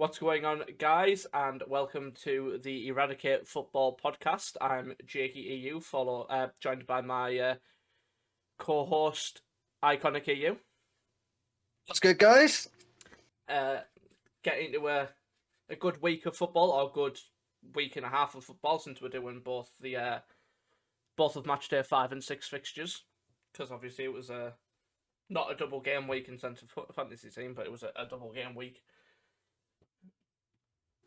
What's going on, guys, and welcome to the Eradicate Football Podcast. I'm Jakey EU, joined by my co-host, Iconic EU. What's good, guys? Getting into a good week of football, or good week and a half of football, since we're doing both of Matchday 5 and 6 fixtures, because obviously it was not a double game week in sense of fantasy team, but it was a double game week.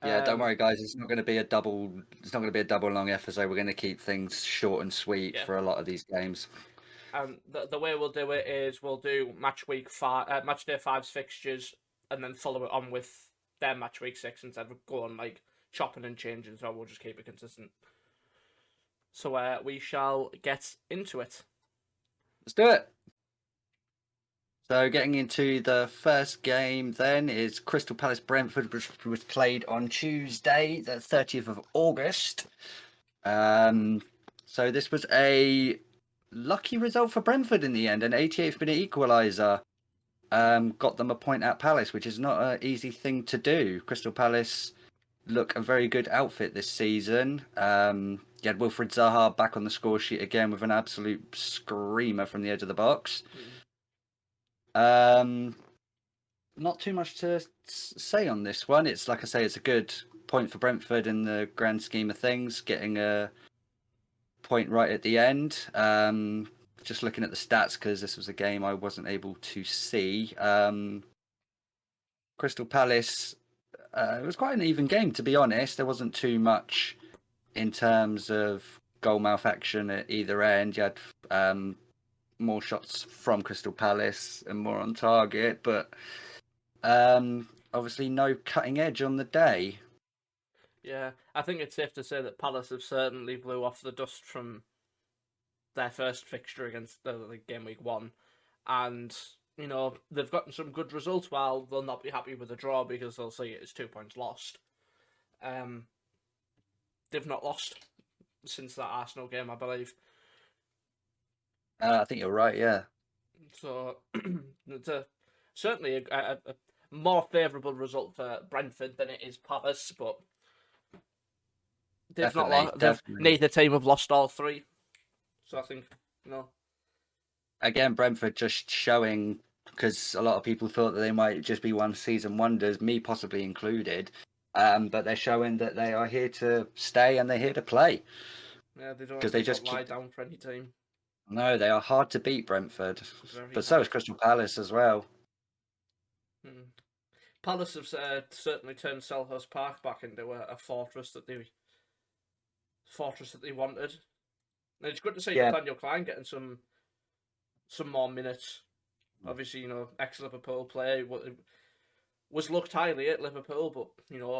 Yeah, don't worry, guys. It's not going to be a double. It's not going to be a double long episode. We're going to keep things short and sweet for a lot of these games. And the way we'll do it is we'll do match day 5's fixtures, and then follow it on with their match week 6 instead of going like chopping and changing. So we'll just keep it consistent. So we shall get into it. Let's do it. So getting into the first game then is Crystal Palace Brentford, which was played on Tuesday, the 30th of August. So this was a lucky result for Brentford in the end, an 88th minute equaliser. Got them a point at Palace, which is not an easy thing to do. Crystal Palace look a very good outfit this season. You had Wilfried Zaha back on the score sheet again with an absolute screamer from the edge of the box. Not too much to say on this one. It's like I say, it's a good point for Brentford in the grand scheme of things, getting a point right at the end. Just looking at the stats, because this was a game I wasn't able to see. Crystal Palace, it was quite an even game, to be honest. There wasn't too much in terms of goal mouth action at either end. You had more shots from Crystal Palace and more on target, but obviously no cutting edge on the day. Yeah, I think it's safe to say that Palace have certainly blew off the dust from their first fixture against the game week 1, and you know they've gotten some good results. While they'll not be happy with a draw because they'll see it as 2 points lost. They've not lost since that Arsenal game, I believe. I think you're right, yeah. So it's certainly a more favourable result for Brentford than it is Palace, but they've not lost. Neither team have lost all three. So I think, Again, Brentford just showing, because a lot of people thought that they might just be one season wonders, me possibly included. But they're showing that they are here to stay and they're here to play. Yeah, they don't lie down for any team. No, they are hard to beat, Brentford. But so is Crystal Palace as well. Palace have certainly turned Selhurst Park back into a fortress that they wanted. And it's good to see Nathaniel Klein getting some more minutes. Obviously, ex-Liverpool player was looked highly at Liverpool, but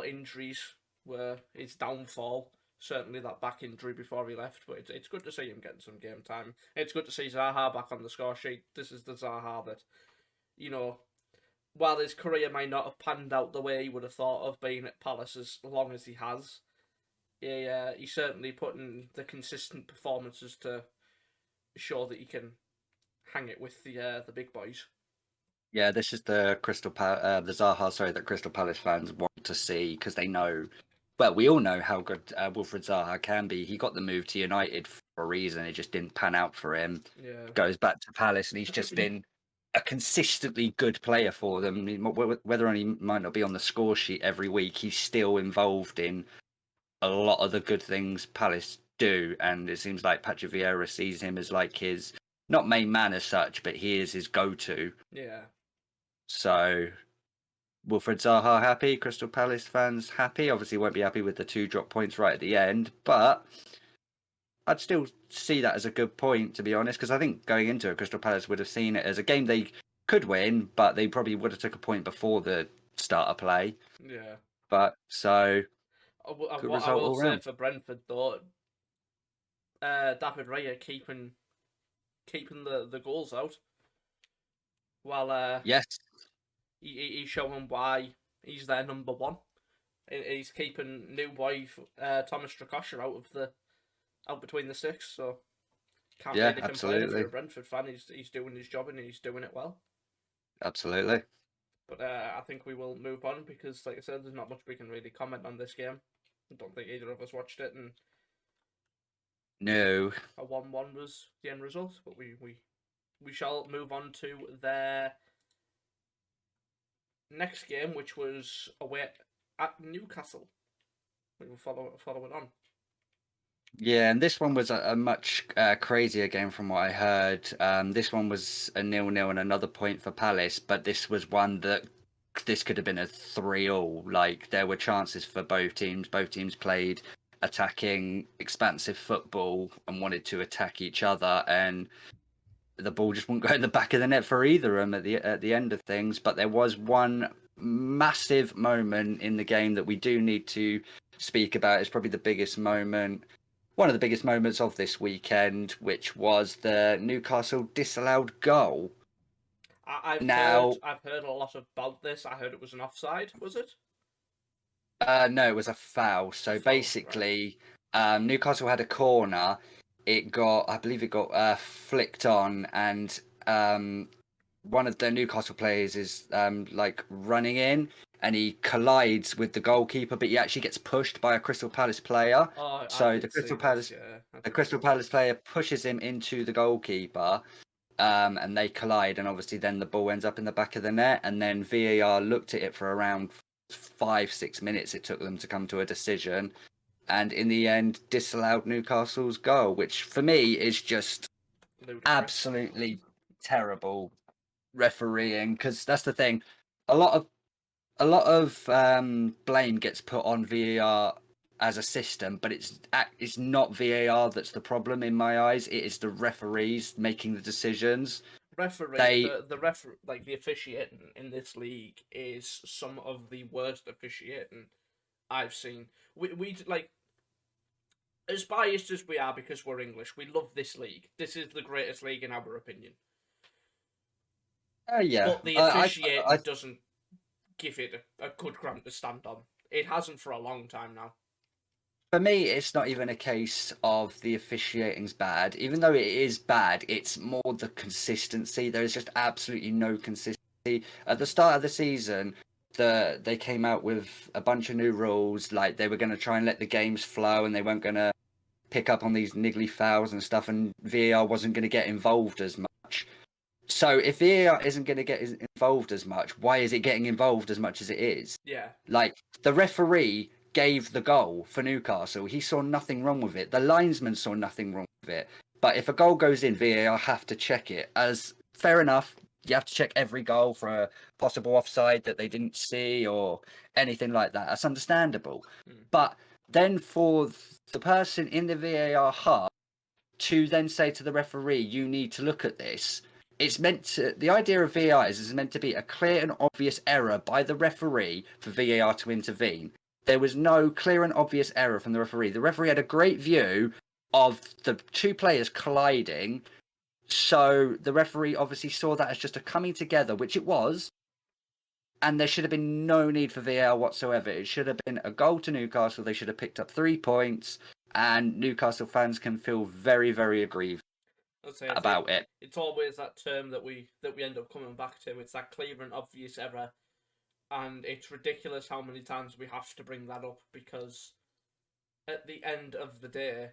injuries were his downfall. Certainly that back injury before he left, but it's good to see him getting some game time. It's good to see Zaha back on the score sheet. This is the Zaha that, while his career may not have panned out the way he would have thought of being at Palace as long as he has, he's certainly putting the consistent performances to show that he can hang it with the big boys. Yeah, this is the Zaha, that Crystal Palace fans want to see, because they know. Well, we all know how good Wilfried Zaha can be. He got the move to United for a reason. It just didn't pan out for him. Yeah. Goes back to Palace, and he's just been a consistently good player for them. I mean, whether or not he might not be on the score sheet every week, he's still involved in a lot of the good things Palace do. And it seems like Patrick Vieira sees him as like his, not main man as such, but he is his go-to. Yeah. So Wilfried Zaha happy, Crystal Palace fans happy. Obviously won't be happy with the 2 drop points right at the end, but I'd still see that as a good point, to be honest, because I think going into it, Crystal Palace would have seen it as a game they could win, but they probably would have took a point before the start of play. Yeah. But so good result I will say round. For Brentford though, David Raya keeping the goals out, while yes. He's showing why he's their number one. He's keeping new boy Thomas Strakosha out between the sticks. So can't really complain if you're a Brentford fan. He's doing his job and he's doing it well. Absolutely. But I think we will move on because, like I said, there's not much we can really comment on this game. I don't think either of us watched it, and No. a 1-1 was the end result. But we shall move on to their next game, which was away at Newcastle. We will follow it on. Yeah, and this one was a much crazier game from what I heard. This one was a 0-0 and another point for Palace, but this was one that this could have been a 3-3. Like, there were chances for both teams. Both teams played attacking, expansive football and wanted to attack each other, and the ball just wouldn't go in the back of the net for either of them at the end of things. But there was one massive moment in the game that we do need to speak about. It's probably the biggest moment. One of the biggest moments of this weekend, which was the Newcastle disallowed goal. I've heard a lot about this. I heard it was an offside. Was it? No, it was a foul. So basically, right. Newcastle had a corner. I believe it got flicked on, and one of the Newcastle players is like running in, and he collides with the goalkeeper, but he actually gets pushed by a Crystal Palace player. So the Crystal Palace player pushes him into the goalkeeper, and they collide, and obviously then the ball ends up in the back of the net, and then VAR looked at it for around 5-6 minutes. It took them to come to a decision, and in the end disallowed Newcastle's goal, which for me is just absolutely terrible refereeing, because that's the thing. A lot of blame gets put on VAR as a system, but it's not VAR that's the problem in my eyes. It is the referees making the decisions. The officiating in this league is some of the worst officiating I've seen. We like, as biased as we are because we're English, we love this league. This is the greatest league in our opinion. Yeah, but the officiating doesn't give it a good ground to stand on. It hasn't for a long time now. For me, it's not even a case of the officiating's bad. Even though it is bad, it's more the consistency. There is just absolutely no consistency. At the start of the season, they came out with a bunch of new rules, like they were going to try and let the games flow, and they weren't going to pick up on these niggly fouls and stuff, and VAR wasn't going to get involved as much. So if VAR isn't going to get involved as much, why is it getting involved as much as it is? Yeah. Like, the referee gave the goal for Newcastle. He saw nothing wrong with it. The linesman saw nothing wrong with it. But if a goal goes in, VAR have to check it. As fair enough, you have to check every goal for a possible offside that they didn't see or anything like that. That's understandable. But then for the person in the VAR hub to then say to the referee, you need to look at this. The idea of VAR is meant to be a clear and obvious error by the referee for VAR to intervene. There was no clear and obvious error from the referee. The referee had a great view of the two players colliding. So the referee obviously saw that as just a coming together, which it was. And there should have been no need for VAR whatsoever. It should have been a goal to Newcastle. They should have picked up 3 points. And Newcastle fans can feel very, very aggrieved about it. It's always that term that we end up coming back to. It's that clear and obvious error. And it's ridiculous how many times we have to bring that up, because at the end of the day,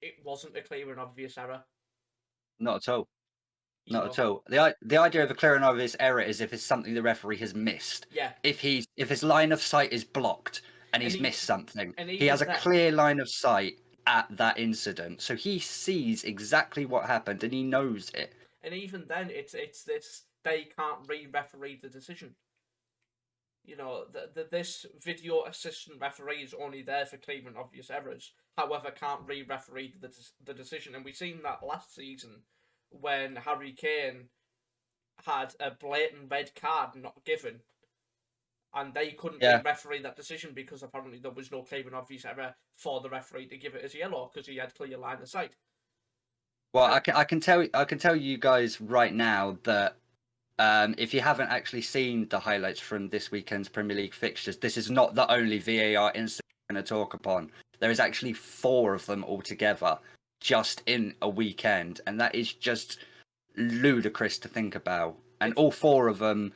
it wasn't a clear and obvious error. Not at all. At all. The idea of a clear and obvious error is if it's something the referee has missed. Yeah. If his line of sight is blocked and he's missed something, he has a clear line of sight at that incident, so he sees exactly what happened and he knows it. And even then, it's this, they can't re-referee the decision. You know, this video assistant referee is only there for clear and obvious errors. However, can't re-referee the decision. And we've seen that last season when Harry Kane had a blatant red card not given. And they couldn't re-referee that decision because apparently there was no clear and obvious error for the referee to give it as yellow because he had clear line of sight. Well, I can tell you guys right now that if you haven't actually seen the highlights from this weekend's Premier League fixtures, this is not the only VAR incident we're going to talk upon. There is actually 4 of them altogether just in a weekend, and that is just ludicrous to think about. And all 4 of them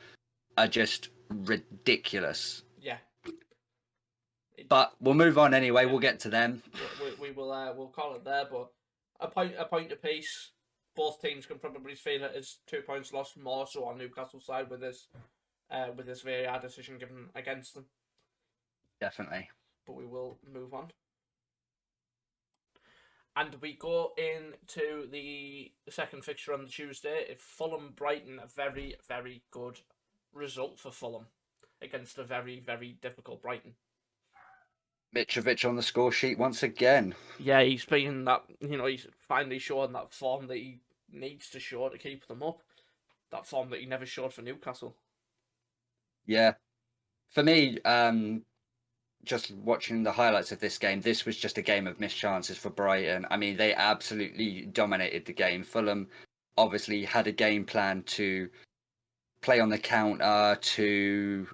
are just ridiculous. Yeah. But we'll move on anyway. Yeah. We'll get to them. We will we'll call it there. But a point apiece. Both teams can probably feel it as 2 points lost, more so on Newcastle side with this VAR decision given against them. Definitely. But we will move on. And we go into the second fixture on the Tuesday. Fulham Brighton, a very, very good result for Fulham against a very, very difficult Brighton. Mitrovic on the score sheet once again. Yeah, he's been that, he's finally showing that form that he needs to show to keep them up. That form that he never showed for Newcastle. Yeah. For me, just watching the highlights of this game, this was just a game of missed chances for Brighton. I mean, they absolutely dominated the game. Fulham obviously had a game plan to play on the counter, to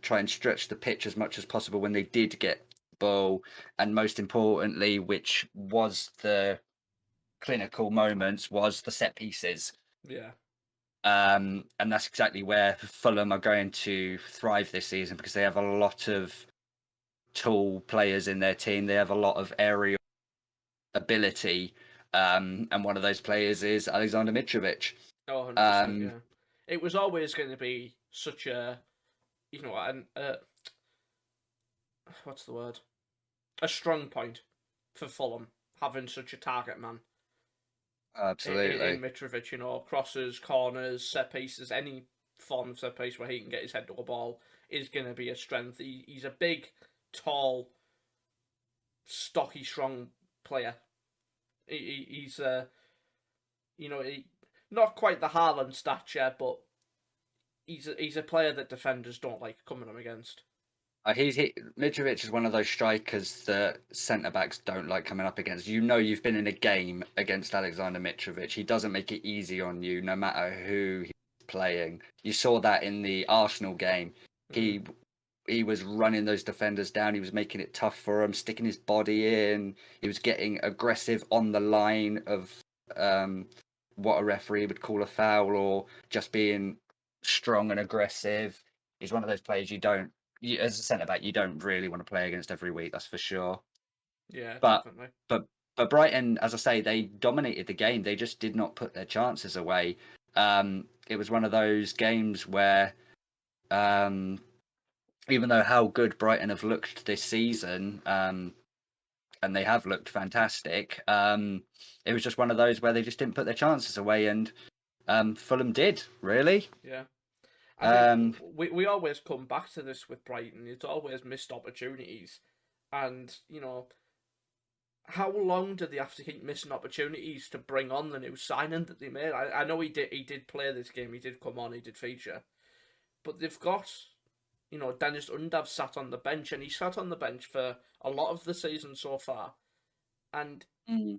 try and stretch the pitch as much as possible when they did get the ball. And most importantly, which was the clinical moments, was the set pieces. Yeah. And that's exactly where Fulham are going to thrive this season, because they have a lot of tall players in their team. They have a lot of aerial ability, and one of those players is Alexander Mitrovic. Oh, 100%, yeah. It was always going to be such a, what's the word? A strong point for Fulham, having such a target man. Absolutely. In Mitrovic, crosses, corners, set pieces, any form of set piece where he can get his head to a ball is going to be a strength. He's a big, tall, stocky, strong player. He's not quite the Haaland stature, but he's a player that defenders don't like coming up against. Mitrovic is one of those strikers that centre-backs don't like coming up against. You've been in a game against Alexander Mitrovic. He doesn't make it easy on you, no matter who he's playing. You saw that in the Arsenal game. He was running those defenders down. He was making it tough for them, sticking his body in. He was getting aggressive on the line of what a referee would call a foul, or just being strong and aggressive. He's one of those players as a centre back, you don't really want to play against every week. That's for sure. Yeah, but, definitely. But Brighton, as I say, they dominated the game. They just did not put their chances away. It was one of those games where, even though how good Brighton have looked this season, and they have looked fantastic, it was just one of those where they just didn't put their chances away, and Fulham did, really. Yeah. I think we always come back to this with Brighton. It's always missed opportunities. And, how long do they have to keep missing opportunities to bring on the new signing that they made? I know he did play this game, he did come on, he did feature. But they've got, Dennis Undav sat on the bench, and he sat on the bench for a lot of the season so far. And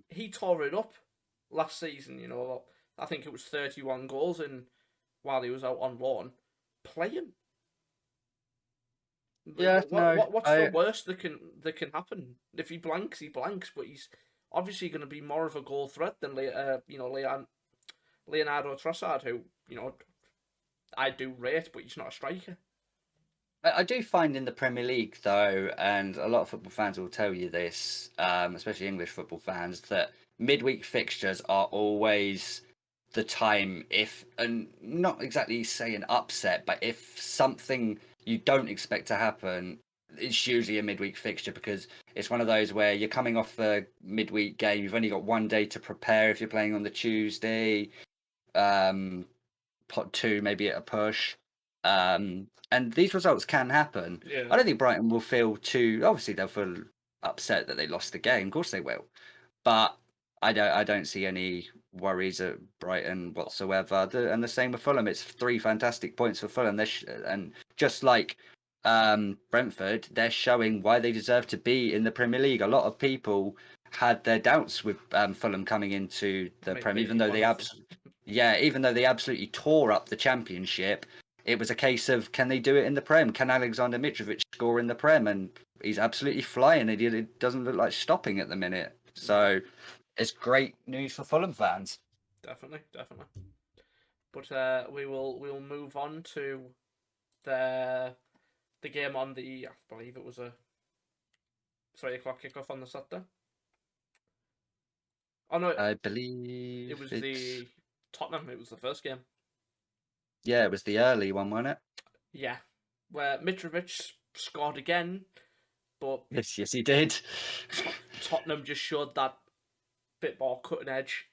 he tore it up last season, I think it was 31 goals while he was out on loan. Play him. Yeah, what's the worst that can happen? If he blanks, he blanks. But he's obviously going to be more of a goal threat than Leonardo Trossard, who I do rate, but he's not a striker. I do find in the Premier League, though, and a lot of football fans will tell you this, especially English football fans, that midweek fixtures are always the time, and not exactly say an upset, but if something you don't expect to happen, it's usually a midweek fixture, because it's one of those where you're coming off a midweek game, you've only got one day to prepare if you're playing on the Tuesday, pot two maybe at a push, and these results can happen. Yeah. I don't think Brighton will feel obviously they'll feel upset that they lost the game, of course they will, but I don't see any worries at Brighton whatsoever. And the same with Fulham. It's 3 fantastic points for Fulham. And just like Brentford, they're showing why they deserve to be in the Premier League. A lot of people had their doubts with Fulham coming into the Premier, even though they absolutely tore up the Championship. It was a case of, can they do it in the Prem? Can Alexander Mitrovic score in the Prem? And he's absolutely flying. It doesn't look like stopping at the minute. So it's great news for Fulham fans. Definitely. But we'll move on to the game on I believe it was a 3 o'clock kickoff on the Saturday. Oh no, I believe it was it's... the Tottenham. It was the first game. Yeah, it was the early one, wasn't it? Yeah, where Mitrovic scored again, but Yes, he did. Tottenham just showed that bit more cutting edge.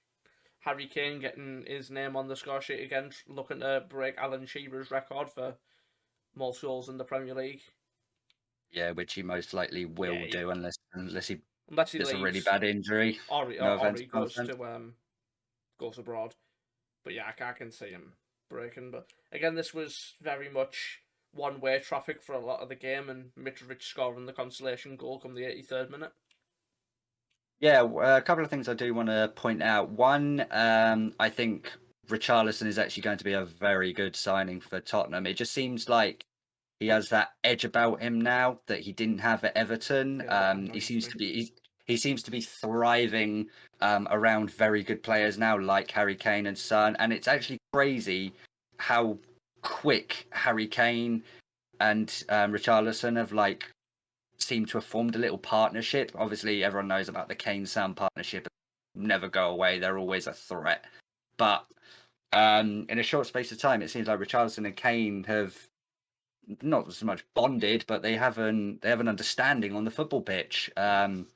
Harry Kane getting his name on the score sheet again, looking to break Alan Shearer's record for most goals in the Premier League. Yeah, which he most likely will do unless he gets a really leaves bad injury. or offense he goes abroad. But yeah, I can see him breaking. But again, this was very much one-way traffic for a lot of the game, and Mitrovic scoring the consolation goal come the 83rd minute. Yeah, a couple of things I do want to point out. One, I think Richarlison is actually going to be a very good signing for Tottenham. It just seems like he has that edge about him now that he didn't have at Everton. He seems to be thriving around very good players now, like Harry Kane and Son. And it's actually crazy how quick Harry Kane and Richarlison have seem to have formed a little partnership. Obviously, everyone knows about the Kane-Son partnership. Never go away. They're always a threat. But in a short space of time, it seems like Richarlison and Kane have not so much bonded, but they have an understanding on the football pitch. And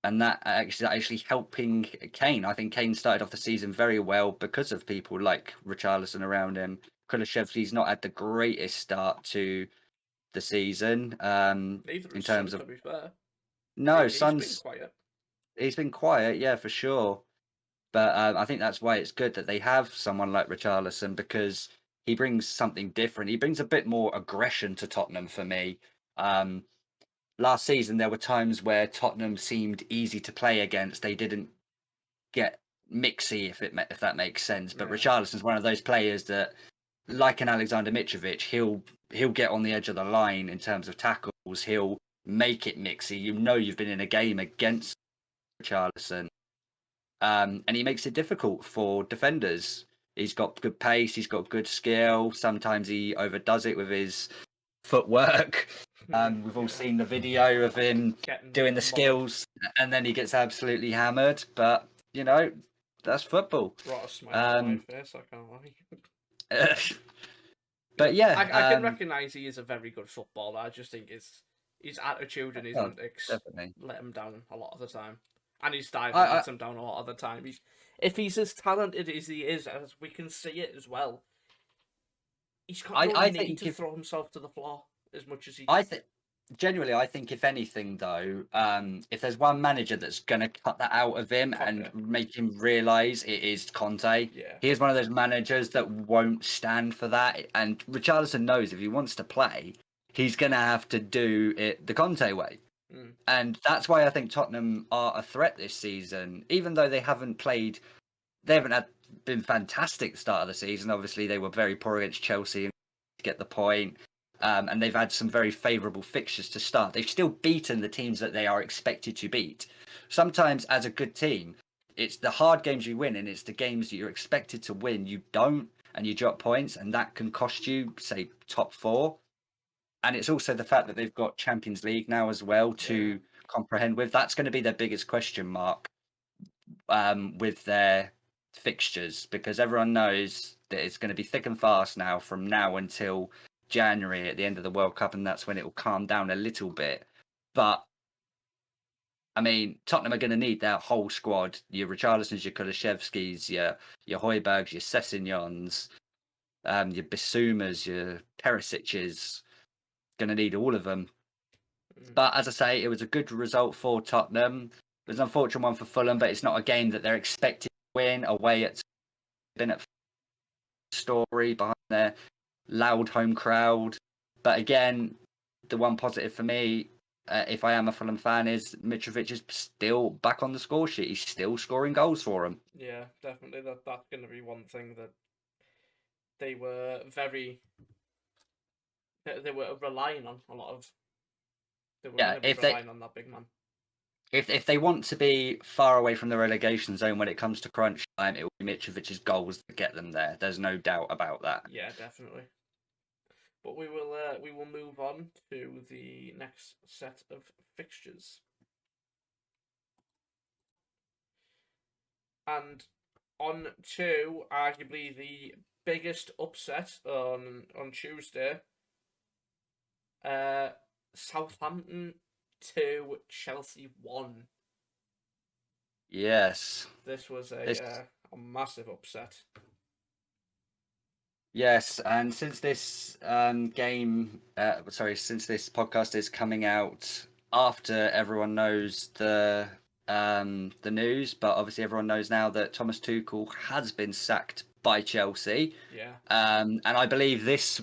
that actually helping Kane. I think Kane started off the season very well because of people like Richarlison around him. Kulusevski's not had the greatest start to the season. In terms of, to be fair. No, Son's been quiet. He's been quiet, yeah, for sure. But I think that's why it's good that they have someone like Richarlison, because he brings something different. He brings a bit more aggression to Tottenham for me. Last season, there were times where Tottenham seemed easy to play against. They didn't get mixy, if that makes sense. But Richarlison's one of those players that, like an Alexander Mitrovic, he'll get on the edge of the line in terms of tackles. He'll make it mixy. You've been in a game against Richarlison. And he makes it difficult for defenders. He's got good pace. He's got good skill. Sometimes he overdoes it with his footwork. We've all seen the video of him doing the skills, and then he gets absolutely hammered. But that's football. Brought a smile on my face. I can't lie. But yeah, I can recognise he is a very good footballer. I just think his attitude and his antics let him down a lot of the time. And his style lets him down a lot of the time. If he's as talented as he is, as we can see it as well, he's got no need to throw himself to the floor as much as he does. Genuinely, I think if anything, though, if there's one manager that's going to cut that out of him and make him realise, it is Conte. Yeah. He is one of those managers that won't stand for that. And Richarlison knows if he wants to play, he's going to have to do it the Conte way. And that's why I think Tottenham are a threat this season, even though they haven't been fantastic at the start of the season. Obviously, they were very poor against Chelsea and get the point. And they've had some very favourable fixtures to start. They've still beaten the teams that they are expected to beat. Sometimes, as a good team, it's the hard games you win, and it's the games that you're expected to win you don't, and you drop points, and that can cost you, say, top 4. And it's also the fact that they've got Champions League now as well to comprehend with. That's going to be their biggest question mark with their fixtures, because everyone knows that it's going to be thick and fast now from now until January at the end of the World Cup, and that's when it will calm down a little bit. But I mean, Tottenham are going to need their whole squad: your Richarlisons, your Kulusevskis, your Højbjergs, your Sessegnons, your Bissoumas, your Perisic's. Going to need all of them. But as I say, it was a good result for Tottenham. It was an unfortunate one for Fulham, but it's not a game that they're expected to win away at Story behind their loud home crowd. But again, the one positive for me, if I am a Fulham fan, is Mitrovic is still back on the score sheet. He's still scoring goals for them. Yeah, definitely. That's going to be one thing that they were They were relying on a lot of. They were going to be relying on that big man. If they want to be far away from the relegation zone when it comes to crunch time, it will be Mitrovic's goals that get them there. There's no doubt about that. Yeah, definitely. But we will move on to the next set of fixtures. And on to arguably the biggest upset on Tuesday. Southampton 2, Chelsea 1. Yes. This was a massive upset. Yes, and since this since this podcast is coming out after everyone knows the news, but obviously everyone knows now that Thomas Tuchel has been sacked by Chelsea. Yeah. And I believe this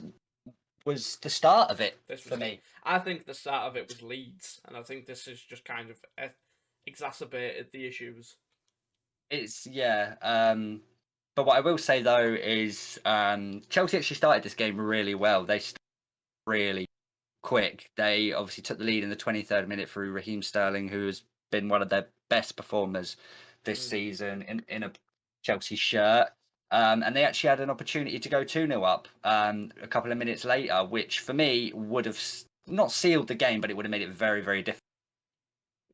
was the start of it for me. I think the start of it was Leeds, and I think this has just kind of exacerbated the issues. It's but what I will say though is Chelsea actually started this game really well. They started really quick. They obviously took the lead in the 23rd minute through Raheem Sterling, who has been one of their best performers this season in a Chelsea shirt. And they actually had an opportunity to go 2-0 up a couple of minutes later, which for me would have not sealed the game, but it would have made it very, very difficult.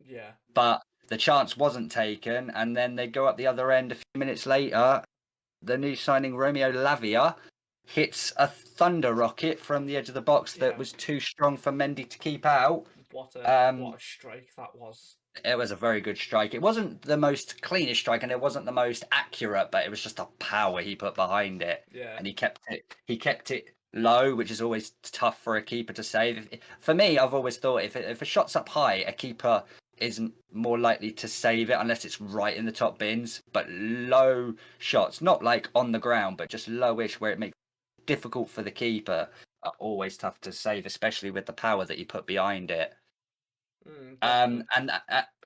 Yeah. But the chance wasn't taken, and then they go up the other end a few minutes later. The new signing Romeo Lavia hits a thunder rocket from the edge of the box that was too strong for Mendy to keep out. What a strike that was. It was a very good strike. It wasn't the most cleanest strike and it wasn't the most accurate, but it was just the power he put behind it. Yeah. And he kept it low, which is always tough for a keeper to save. For me, I've always thought if a shot's up high, a keeper is more likely to save it unless it's right in the top bins. But low shots, not like on the ground, but just lowish where it makes it difficult for the keeper, are always tough to save, especially with the power that you put behind it. And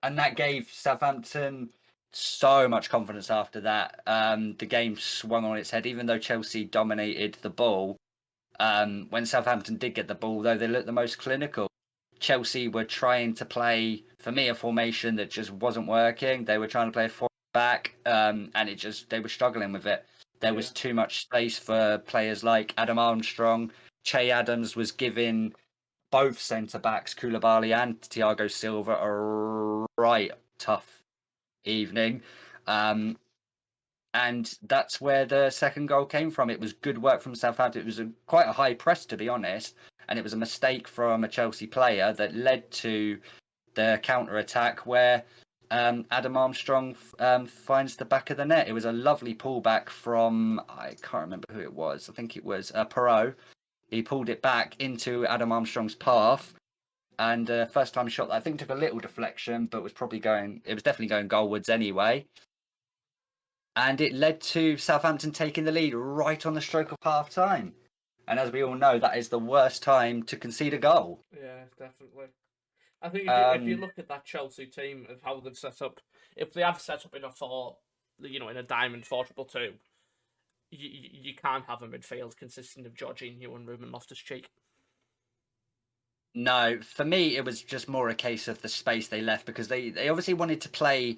that gave Southampton so much confidence after that. The game swung on its head, even though Chelsea dominated the ball. When Southampton did get the ball, though, they looked the most clinical. Chelsea were trying to play, for me, a formation that just wasn't working. They were trying to play a 4-back, and they were struggling with it. There was too much space for players like Adam Armstrong. Che Adams was giving both centre-backs, Koulibaly and Thiago Silva, a right tough evening. And that's where the second goal came from. It was good work from Southampton. It was quite a high press, to be honest. And it was a mistake from a Chelsea player that led to the counter-attack where Adam Armstrong finds the back of the net. It was a lovely pullback from, I can't remember who it was. I think it was Perot. He pulled it back into Adam Armstrong's path. And first time shot that I think took a little deflection, but was definitely going goalwards anyway. And it led to Southampton taking the lead right on the stroke of half time. And as we all know, that is the worst time to concede a goal. Yeah, definitely. I think if you look at that Chelsea team of how they've set up, if they have set up in a diamond 4-2-2, you can't have a midfield consisting of Jorginho and Ruben Loftus-Cheek. No, for me, it was just more a case of the space they left because they obviously wanted to play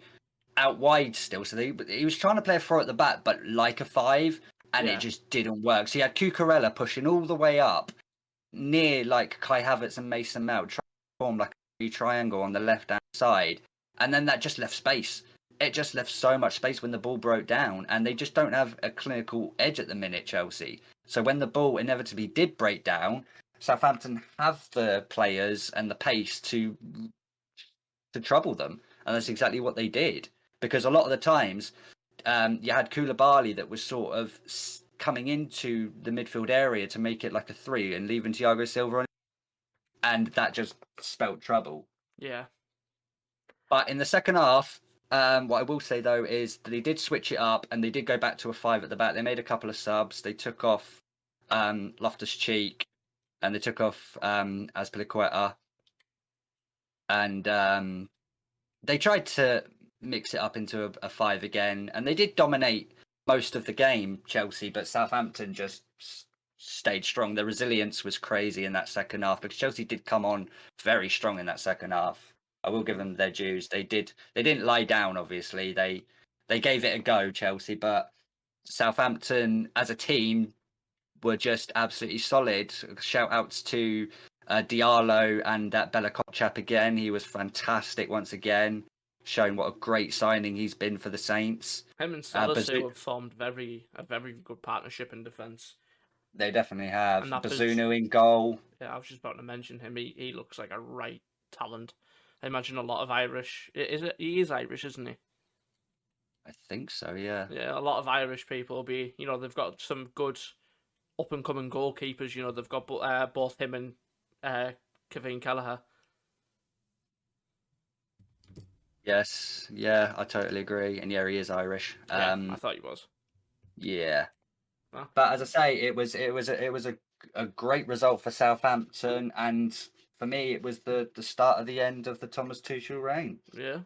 out wide still. So he was trying to play a 4 at the back, but like a 5, and it just didn't work. So you had Cucurella pushing all the way up near like Kai Havertz and Mason Mount, trying to form like a triangle on the left-hand side. And then that just left space. It just left so much space when the ball broke down, and they just don't have a clinical edge at the minute, Chelsea. So when the ball inevitably did break down, Southampton have the players and the pace to trouble them, and that's exactly what they did. Because a lot of the times, you had Koulibaly that was sort of coming into the midfield area to make it like a 3 and leaving Thiago Silva on, and that just spelt trouble. Yeah. But in the second half, what I will say though is that they did switch it up and they did go back to a 5 at the back. They made a couple of subs. They took off Loftus-Cheek and they took off Azpilicueta, and they tried to mix it up into a 5 again, and they did dominate most of the game, Chelsea, but Southampton just stayed strong. The resilience was crazy in that second half because Chelsea did come on very strong in that second half. I will give them their dues. They didn't lie down, obviously. They gave it a go, Chelsea, but Southampton as a team were just absolutely solid. Shout outs to Diallo and that Bella Kotchap again. He was fantastic once again, showing what a great signing he's been for the Saints. Him and Salisu have formed a very good partnership in defence. They definitely have. And that Bazunu in goal. Yeah, I was just about to mention him. He looks like a right talent. I imagine a lot of Irish. He is Irish, isn't he? I think so, yeah. Yeah, a lot of Irish people will be. They've got some good up and coming goalkeepers. They've got both him and Kevin Kelleher. Yes, yeah, I totally agree. And yeah, he is Irish. Yeah, I thought he was. Yeah. Huh? But as I say, it was a great result for Southampton, and for me, it was the start of the end of the Thomas Tuchel reign. Yeah.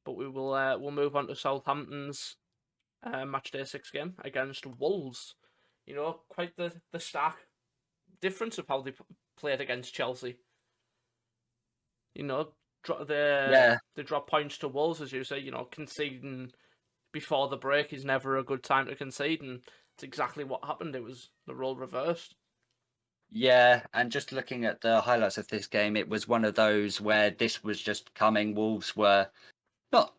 But we'll move on to Southampton's matchday 6 game against Wolves. Quite the stark difference of how they played against Chelsea. They drop points to Wolves, as you say. Conceding before the break is never a good time to concede, and it's exactly what happened. It was the role reversed. Yeah, and just looking at the highlights of this game, it was one of those where this was just coming. Wolves were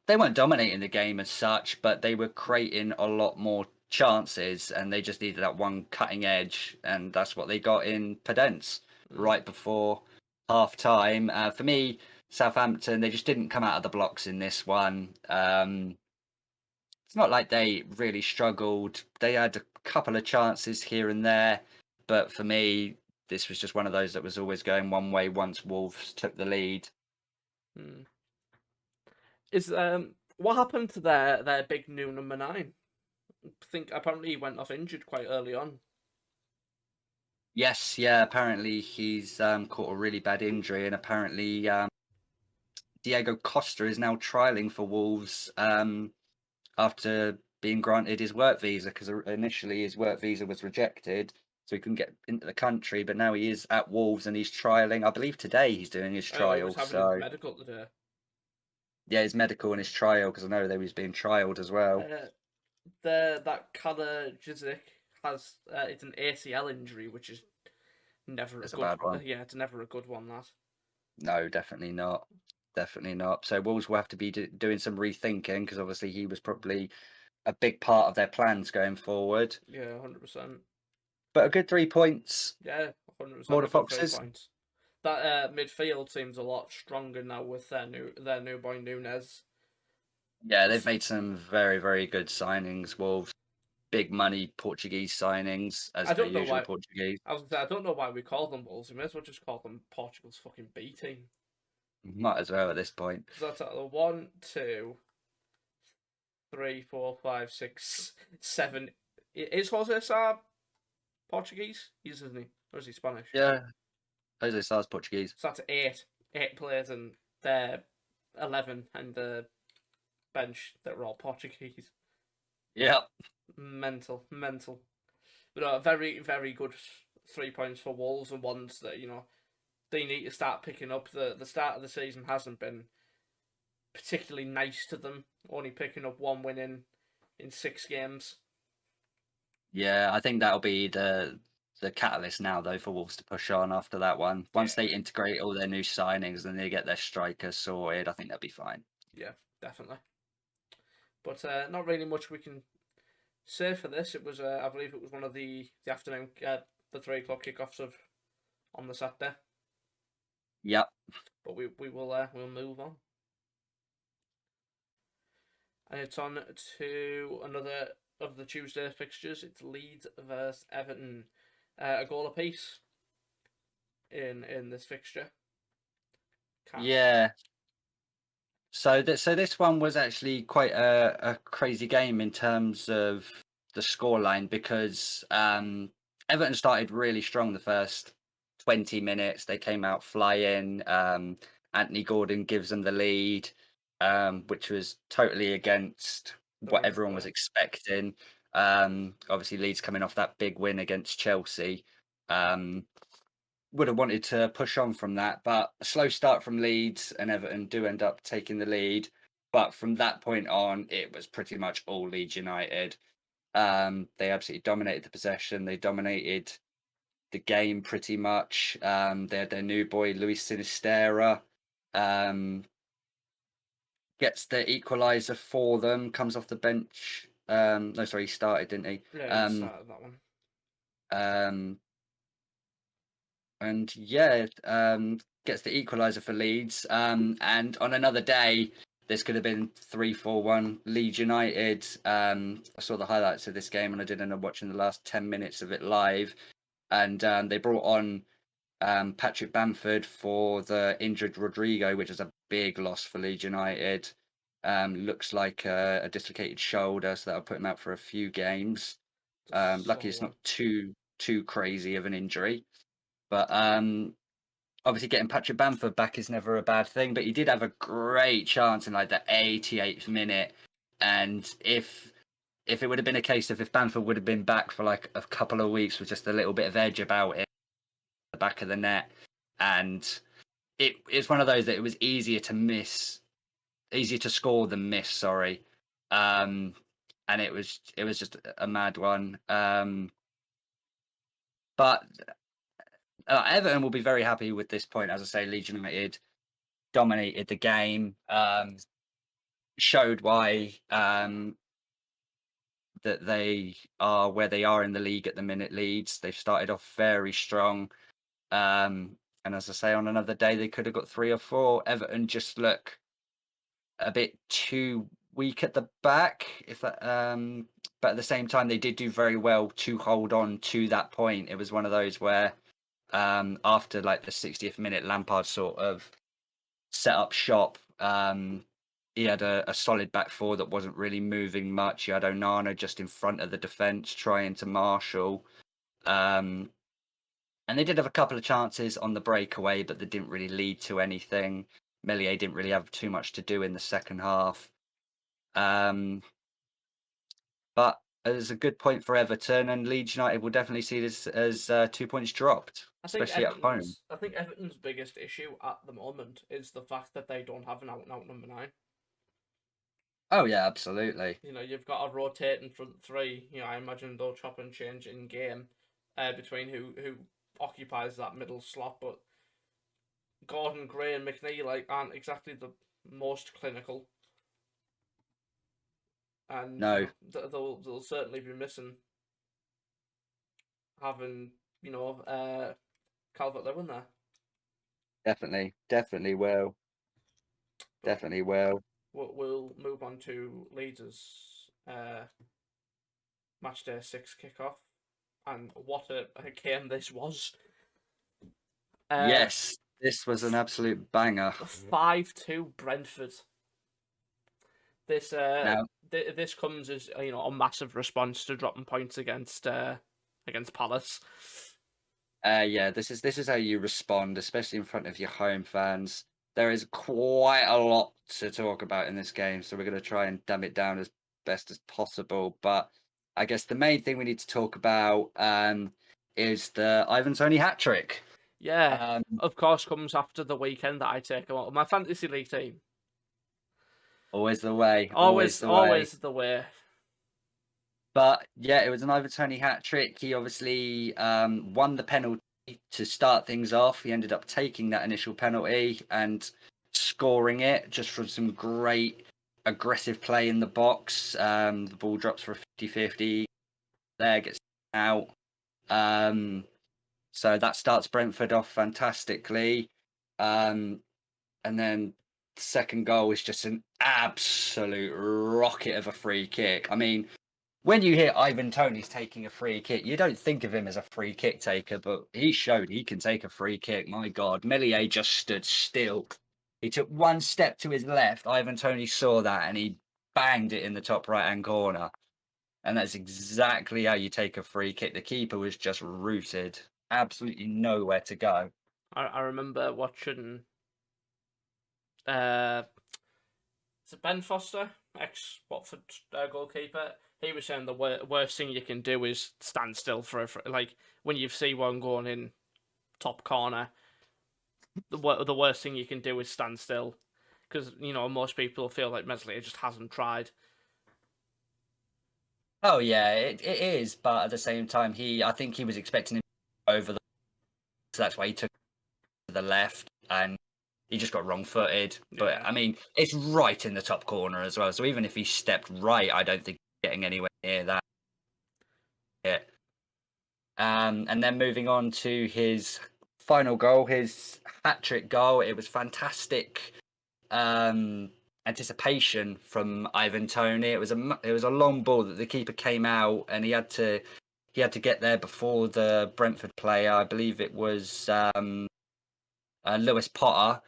they weren't dominating the game as such, but they were creating a lot more chances, and they just needed that one cutting edge, and that's what they got in Podence right before half time. For me, Southampton, they just didn't come out of the blocks in this one. It's not like they really struggled. They had a couple of chances here and there, but for me, this was just one of those that was always going one way once Wolves took the lead. Is what happened to their big new number 9? I think apparently he went off injured quite early on. Yes, yeah. Apparently he's caught a really bad injury, and apparently Diego Costa is now trialing for Wolves after being granted his work visa, because initially his work visa was rejected, so he couldn't get into the country. But now he is at Wolves and he's trialing. I believe today he's doing his trial. He was having his medical today. Yeah, his medical and his trial, because I know they was being trialed as well. That Kala Jizik has it's an ACL injury, which is never a bad one. Yeah, it's never a good one. That. No, definitely not. Definitely not. So Wolves will have to be doing some rethinking, because obviously he was probably a big part of their plans going forward. Yeah, 100%. But a good 3 points. Yeah, 100%. For the Foxes. That midfield seems a lot stronger now with their new boy Nunes. Yeah, they've made some very, very good signings. Wolves, big money Portuguese signings, as per usual. Portuguese. I don't know why we call them Wolves. We may as well just call them Portugal's fucking B team. Might as well at this point. Because that's 1, 2, 3, 4, 5, 6, 7. Is Jose Sá Portuguese? He's, isn't he? Or is he Spanish? Yeah. Jose Sá's Portuguese. So that's 8 players, and they're 11, and the bench that were all Portuguese. Yeah. Mental. But very, very good 3 points for Wolves, and ones that, they need to start picking up. The start of the season hasn't been particularly nice to them, only picking up 1 win in 6 games. Yeah, I think that'll be the catalyst now, though, for Wolves to push on after that one. Once they integrate all their new signings and they get their strikers sorted, I think they'll be fine. Yeah, definitely. But not really much we can say for this. It was, I believe it was one of the afternoon, the 3 o'clock kickoffs on the Saturday. Yep. But we'll move on. And it's on to another of the Tuesday fixtures. It's Leeds versus Everton. A goal apiece in this fixture. Yeah. So this one was actually quite a crazy game in terms of the scoreline, because Everton started really strong the first 20 minutes. They came out flying. Anthony Gordon gives them the lead, which was totally against what everyone was expecting. Obviously, Leeds coming off that big win against Chelsea. Would have wanted to push on from that, but a slow start from Leeds, and Everton do end up taking the lead. But from that point on, it was pretty much all Leeds United. They absolutely dominated the possession. They dominated the game pretty much. They had their new boy Luis Sinistera. Gets the equaliser for them. Comes off the bench. No, sorry, he started, didn't he? Yeah, he started that one. And yeah, gets the equaliser for Leeds. And on another day, this could have been 3-4-1 Leeds United. I saw the highlights of this game, and I did end up watching the last 10 minutes of it live. And they brought on Patrick Bamford for the injured Rodrigo, which is a big loss for Leeds United. Looks like a dislocated shoulder, so that'll put him out for a few games. Lucky it's not too crazy of an injury. But obviously getting Patrick Bamford back is never a bad thing. But he did have a great chance in like the 88th minute. And if it would have been a case of if Bamford would have been back for like a couple of weeks with just a little bit of edge about it, the back of the net, and it's one of those that it was easier to score than miss. Sorry, and it was just a mad one. But Everton will be very happy with this point. As I say, Leeds United dominated the game, showed why that they are where they are in the league at the minute. Leeds, they've started off very strong. And as I say, on another day, they could have got 3 or 4. Everton just look a bit too weak at the back. But at the same time, they did do very well to hold on to that point. It was one of those where after like the 60th minute, Lampard sort of set up shop. He had a solid back four that wasn't really moving much. He had Onana just in front of the defence trying to marshal. And they did have a couple of chances on the breakaway, but they didn't really lead to anything. Meslier didn't really have too much to do in the second half. But as a good point for Everton, and Leeds United will definitely see this as 2 points dropped, especially at home. I think Everton's biggest issue at the moment is the fact that they don't have an out-and-out number 9. Oh yeah, absolutely. You know, you've got a rotating front three. You know, I imagine they'll chop and change in game between who occupies that middle slot. But Gordon, Gray, and McNeil aren't exactly the most clinical, and No, they'll certainly be missing having Calvert-Lewin there. definitely will. Definitely will. We'll move on to Leeds' Matchday 6 kickoff, and what a game this was. Yes, this was an absolute banger. 5-2 Brentford. This this comes as a massive response to dropping points against Palace. Yeah, this is how you respond, especially in front of your home fans. There is quite a lot to talk about in this game, so we're going to try and dumb it down as best as possible. But I guess the main thing we need to talk about is the Ivan Toney hat-trick. Yeah, of course, comes after the weekend that I take a lot of my fantasy league team. Always the way. Always the way. But yeah, it was an Ivan Toney hat-trick. He obviously won the penalty to start things off. He ended up taking that initial penalty and scoring it just from some great aggressive play in the box. The ball drops for a 50-50. There, gets out. So that starts Brentford off fantastically. And then the second goal is just an absolute rocket of a free kick. I mean, when you hear Ivan Toney's taking a free kick, you don't think of him as a free kick taker, but he showed he can take a free kick. My God, Meslier just stood still. He took one step to his left. Ivan Toney saw that and he banged it in the top right-hand corner. And that's exactly how you take a free kick. The keeper was just rooted. Absolutely nowhere to go. I remember watching is it Ben Foster, ex-Watford goalkeeper? He was saying the worst thing you can do is stand still for when you see one going in top corner. The worst thing you can do is stand still, because most people feel like Meslier just hasn't tried. Oh yeah, it is, but at the same time, I think he was expecting him over the, so that's why he took to the left, and he just got wrong-footed. But Yeah. I mean, it's right in the top corner as well, so even if he stepped right, I don't think he's getting anywhere near that. Yeah. And then moving on to his final goal, his hat-trick goal. It was fantastic. Anticipation from Ivan Toney. It was a long ball that the keeper came out and he had to get there before the Brentford player. I believe it was Lewis Potter.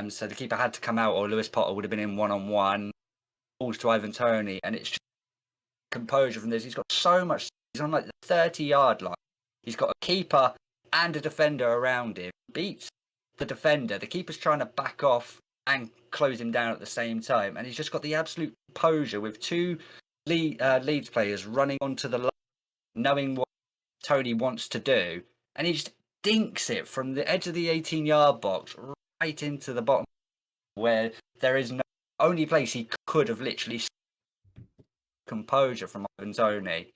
So the keeper had to come out, or Lewis Potter would have been in one-on-one. Balls to Ivan Toney, and it's just composure from this. He's got so much. He's on like the 30-yard line. He's got a keeper and a defender around him. Beats the defender. The keeper's trying to back off and close him down at the same time. And he's just got the absolute composure with two Leeds players running onto the line, knowing what Tony wants to do. And he just dinks it from the edge of the 18-yard box right into the bottom, where there is no only place he could have literally composure from Ivan Toney.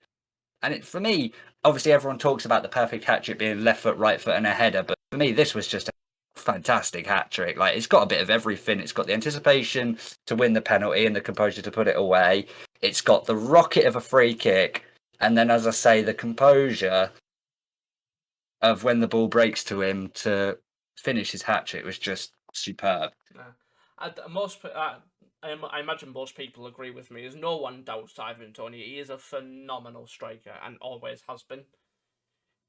And for me, obviously everyone talks about the perfect hat-trick being left foot, right foot and a header, but for me this was just a fantastic hat-trick. Like, it's got a bit of everything. It's got the anticipation to win the penalty and the composure to put it away. It's got the rocket of a free kick, and then, as I say, the composure of when the ball breaks to him to finish his hat-trick was just superb. I imagine most people agree with me. There's no one doubts Ivan Toney. He is a phenomenal striker and always has been.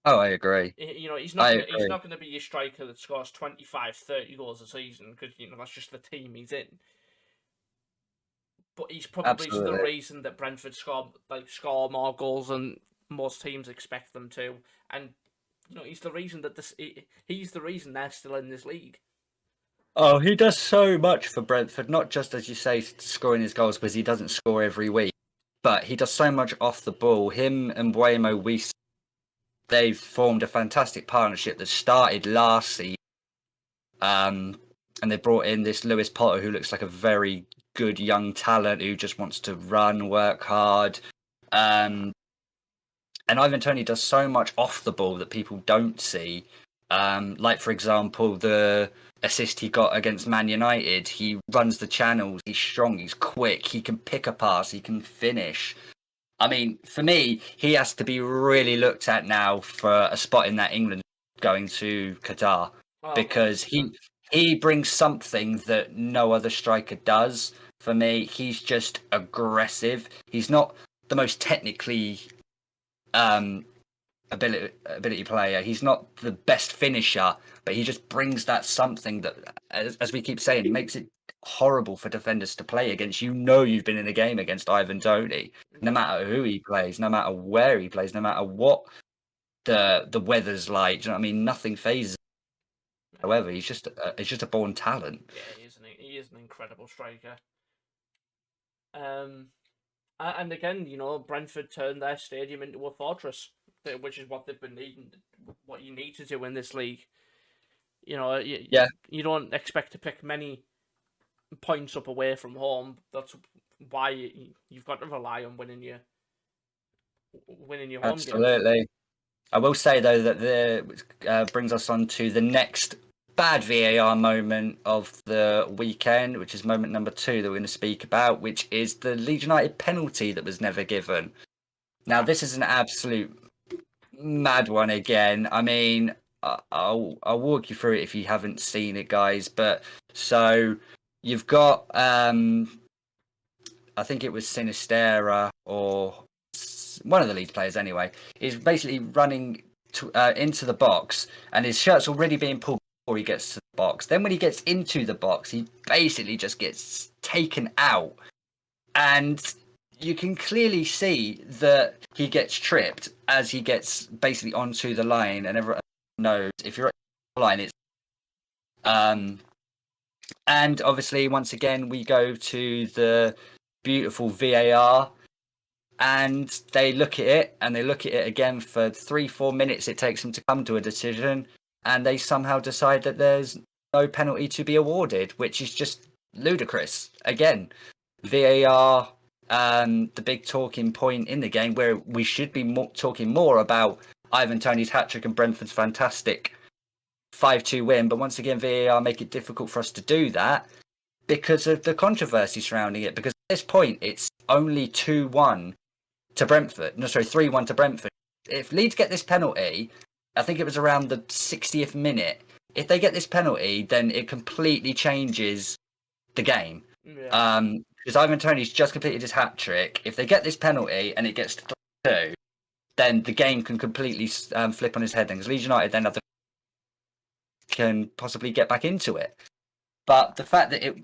Oh, I agree. He's not going to be your striker that scores 25, 30 goals a season, because that's just the team he's in. But he's probably the reason that Brentford score more goals than most teams expect them to, and he's the reason that he's the reason they're still in this league. Oh, he does so much for Brentford, not just, as you say, scoring his goals, because he doesn't score every week, but he does so much off the ball. Him and Buemo, they've formed a fantastic partnership that started last season. And they brought in this Lewis Potter, who looks like a very good young talent who just wants to run, work hard. And Ivan Toney does so much off the ball that people don't see. Like, for example, the assist he got against Man United. He runs the channels. He's strong. He's quick. He can pick a pass. He can finish. I mean, for me, he has to be really looked at now for a spot in that England going to Qatar, because he brings something that no other striker does. For me, he's just aggressive. He's not the most technically ability player. He's not the best finisher, but he just brings that something that, as we keep saying, makes it horrible for defenders to play against. You've been in a game against Ivan Toney, no matter who he plays, no matter where he plays, no matter what the weather's like. Do you know what I mean? Nothing phases. However, he's just a born talent. Yeah, he is an incredible striker. And again, Brentford turned their stadium into a fortress, which is what they've been needing, what you need to do in this league. You don't expect to pick many points up away from home. That's why you've got to rely on winning your home games. Absolutely. I will say, though, that brings us on to the next bad VAR moment of the weekend, which is moment number 2 that we're going to speak about, which is the Leeds United penalty that was never given. Now, this is an absolute mad one again. I mean, I'll walk you through it if you haven't seen it, guys. But so you've got, I think it was Sinistera, or one of the Leeds players anyway, is basically running into the box, and his shirt's already being pulled before he gets to the box. Then when he gets into the box, he basically just gets taken out, and you can clearly see that he gets tripped as he gets basically onto the line, and everyone knows if you're at the line, it's and obviously once again we go to the beautiful VAR, and they look at it, and they look at it again for 3-4 minutes. It takes them to come to a decision, and they somehow decide that there's no penalty to be awarded, which is just ludicrous. Again, VAR the big talking point in the game, where we should be talking more about Ivan Toney's hat-trick and Brentford's fantastic 5-2 win. But once again, VAR make it difficult for us to do that because of the controversy surrounding it. Because at this point, it's only 2-1 to Brentford. No, sorry, 3-1 to Brentford. If Leeds get this penalty, I think it was around the 60th minute. If they get this penalty, then it completely changes the game. Yeah. Because Ivan Toney's just completed his hat trick. If they get this penalty and it gets to 2, then the game can completely flip on his head. Because Leeds United then can possibly get back into it. But the fact that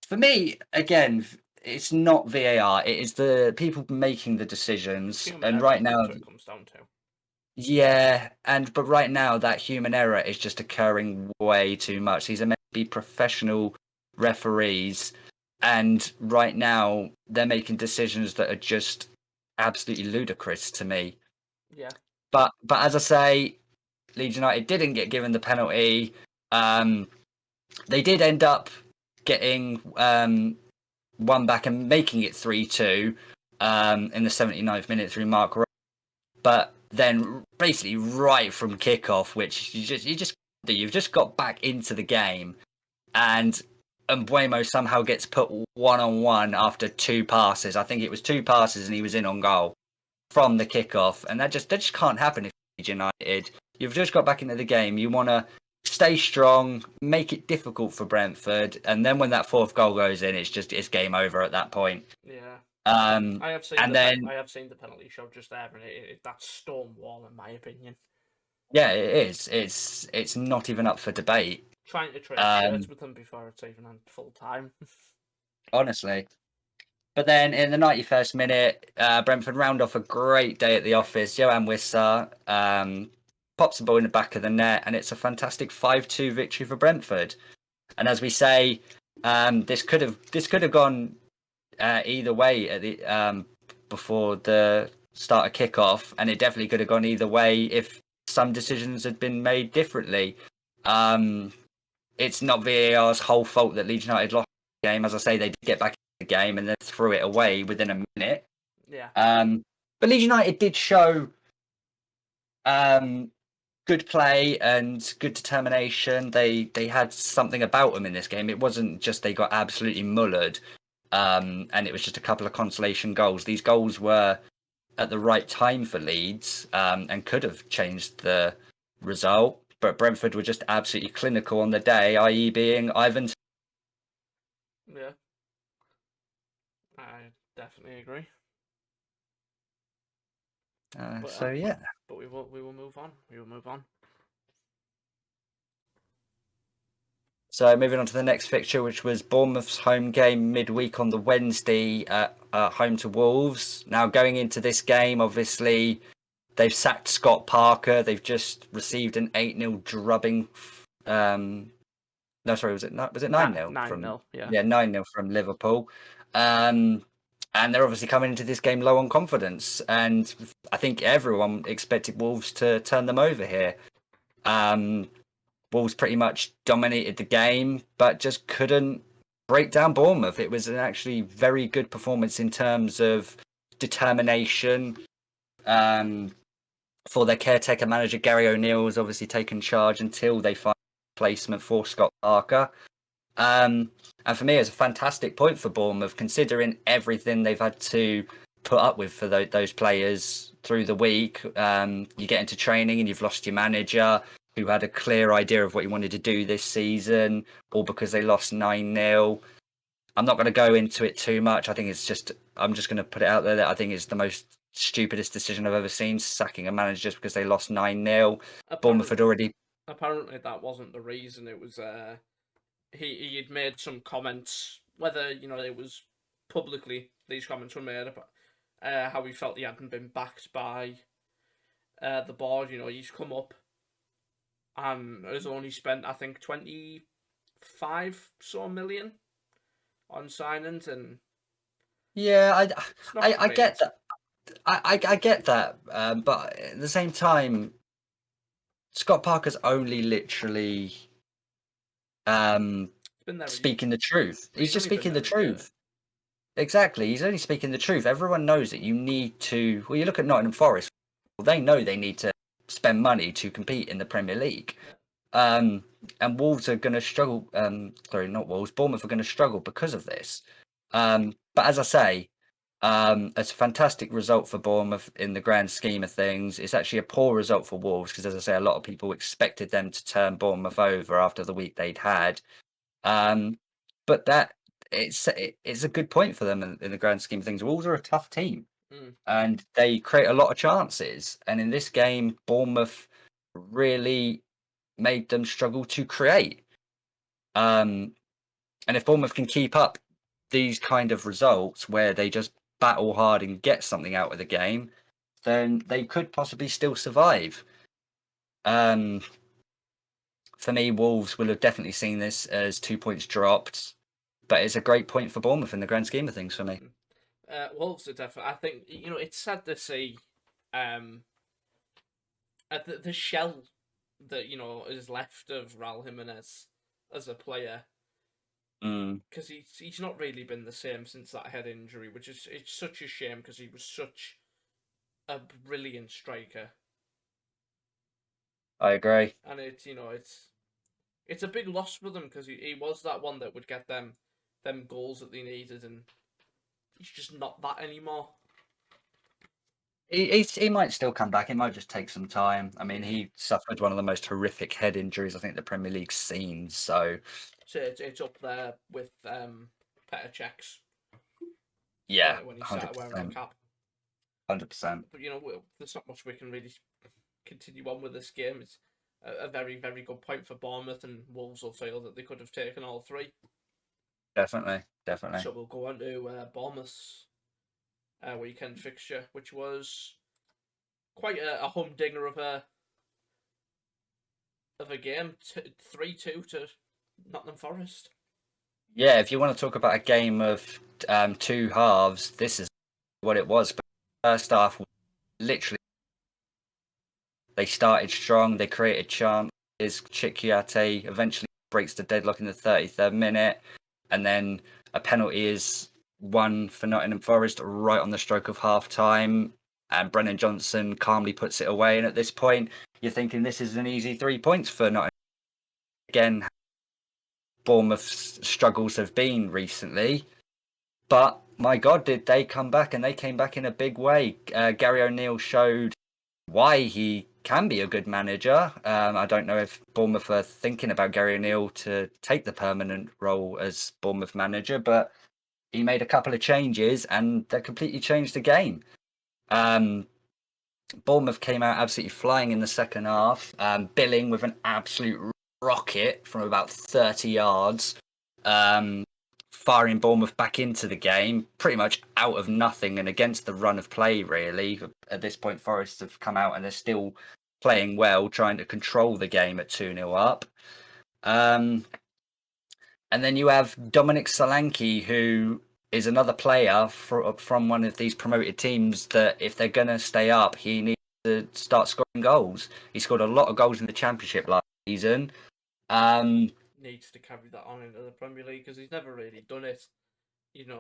for me, again, it's not VAR. It is the people making the decisions. And right now, it comes down to. Yeah, but right now that human error is just occurring way too much. These are meant to be professional referees, and right now they're making decisions that are just absolutely ludicrous to me. Yeah. But as I say, Leeds United didn't get given the penalty. They did end up getting one back and making it 3-2 in the 79th minute through Mark Rowe. But then basically right from kickoff, which you've just got back into the game, and Mbeumo somehow gets put 1-on-1 after 2 passes. I think it was 2 passes and he was in on goal from the kickoff, and that just can't happen if you're United. You've just got back into the game. You want to stay strong, make it difficult for Brentford, and then when that 4th goal goes in, it's game over at that point. Yeah. I have seen the penalty show just there, and that's stonewall in my opinion. Yeah, it is. It's not even up for debate. Trying to trade shirts with them before it's even on full time. Honestly. But then in the 91st minute, Brentford round off a great day at the office. Johan Wissa pops the ball in the back of the net, and it's a fantastic 5-2 victory for Brentford. And as we say, this could have gone either way at the before the start of kickoff, and it definitely could have gone either way if some decisions had been made differently. It's not VAR's whole fault that Leeds United lost the game. As I say, they did get back in the game and then threw it away within a minute. Yeah. But Leeds United did show good play and good determination. They had something about them in this game. It wasn't just they got absolutely mullered. And it was just a couple of consolation goals. These goals were at the right time for Leeds and could have changed the result. But Brentford were just absolutely clinical on the day, i.e. being Ivan. Yeah. I definitely agree. But we will move on. We will move on. So moving on to the next fixture, which was Bournemouth's home game midweek on the Wednesday at home to Wolves. Now going into this game, obviously they've sacked Scott Parker. They've just received an 8-0 drubbing. No, sorry, was it 9-0? 9-0, yeah. Yeah, 9-0 from Liverpool. And they're obviously coming into this game low on confidence. And I think everyone expected Wolves to turn them over here. Wolves pretty much dominated the game, but just couldn't break down Bournemouth. It was an actually very good performance in terms of determination. For their caretaker manager, Gary O'Neill has obviously taken charge until they find a replacement for Scott Parker. And for me, it's a fantastic point for Bournemouth, considering everything they've had to put up with for those players through the week. You get into training and you've lost your manager, who had a clear idea of what he wanted to do this season, all because they lost 9-0. I'm not going to go into it too much. I think I'm just going to put it out there that I think it's the most stupidest decision I've ever seen, sacking a manager just because they lost 9-0. Bournemouth had already... Apparently that wasn't the reason. It was... He had made some comments, whether, it was publicly, these comments were made about how he felt he hadn't been backed by the board. He's come up and has only spent, I think, 25 million on signings, and yeah, I get that. I get that, but at the same time, Scott Parker's only literally speaking the truth. He's just speaking the truth. Exactly. He's only speaking the truth. Everyone knows that you need to. Well, you look at Nottingham Forest. Well, they know they need to spend money to compete in the Premier League. And Wolves are going to struggle. Sorry, not Wolves. Bournemouth are going to struggle because of this. But as I say, it's a fantastic result for Bournemouth in the grand scheme of things. It's actually a poor result for Wolves because, as I say, a lot of people expected them to turn Bournemouth over after the week they'd had. But that it's a good point for them in the grand scheme of things. Wolves are a tough team, and they create a lot of chances. And in this game, Bournemouth really made them struggle to create. And if Bournemouth can keep up these kind of results where they just battle hard and get something out of the game, then they could possibly still survive. For me, Wolves will have definitely seen this as 2 points dropped, but it's a great point for Bournemouth in the grand scheme of things for me. Wolves are definitely. I think it's sad to see the shell that is left of Raul Jimenez as a player, because he's not really been the same since that head injury, which is it's such a shame because he was such a brilliant striker. I agree, and it's a big loss for them because he was that one that would get them goals that they needed, and he's just not that anymore. He might still come back. It might just take some time. I mean, he suffered one of the most horrific head injuries I think the Premier League's seen. So it's up there with Petr Cech's. Yeah, when he started wearing the cap. 100%. But there's not much we can really continue on with this game. It's a very, very good point for Bournemouth, and Wolves will feel that they could have taken all three. Definitely. So we'll go on to Bournemouth's weekend fixture, which was quite a humdinger of a game. 3-2 to Nottingham Forest. Yeah, if you want to talk about a game of two halves, this is what it was. But first half, literally, they started strong. They created chances. Chikiate eventually breaks the deadlock in the 33rd minute, and then a penalty is won for Nottingham Forest right on the stroke of half time, and Brennan Johnson calmly puts it away. And at this point, you're thinking this is an easy 3 points for Nottingham. Again, Bournemouth's struggles have been recently, but my God, did they come back, and they came back in a big way. Gary O'Neill showed why he can be a good manager. I don't know if Bournemouth are thinking about Gary O'Neill to take the permanent role as Bournemouth manager, but he made a couple of changes and that completely changed the game. Bournemouth came out absolutely flying in the second half, Billing with an absolute rocket from about 30 yards, firing Bournemouth back into the game, pretty much out of nothing and against the run of play, really. At this point, Forest have come out and they're still playing well, trying to control the game at 2-0 up. And then you have Dominic Solanke, who is another player from one of these promoted teams that if they're going to stay up, he needs to start scoring goals. He scored a lot of goals in the Championship last season. Needs to carry that on into the Premier League because he's never really done it.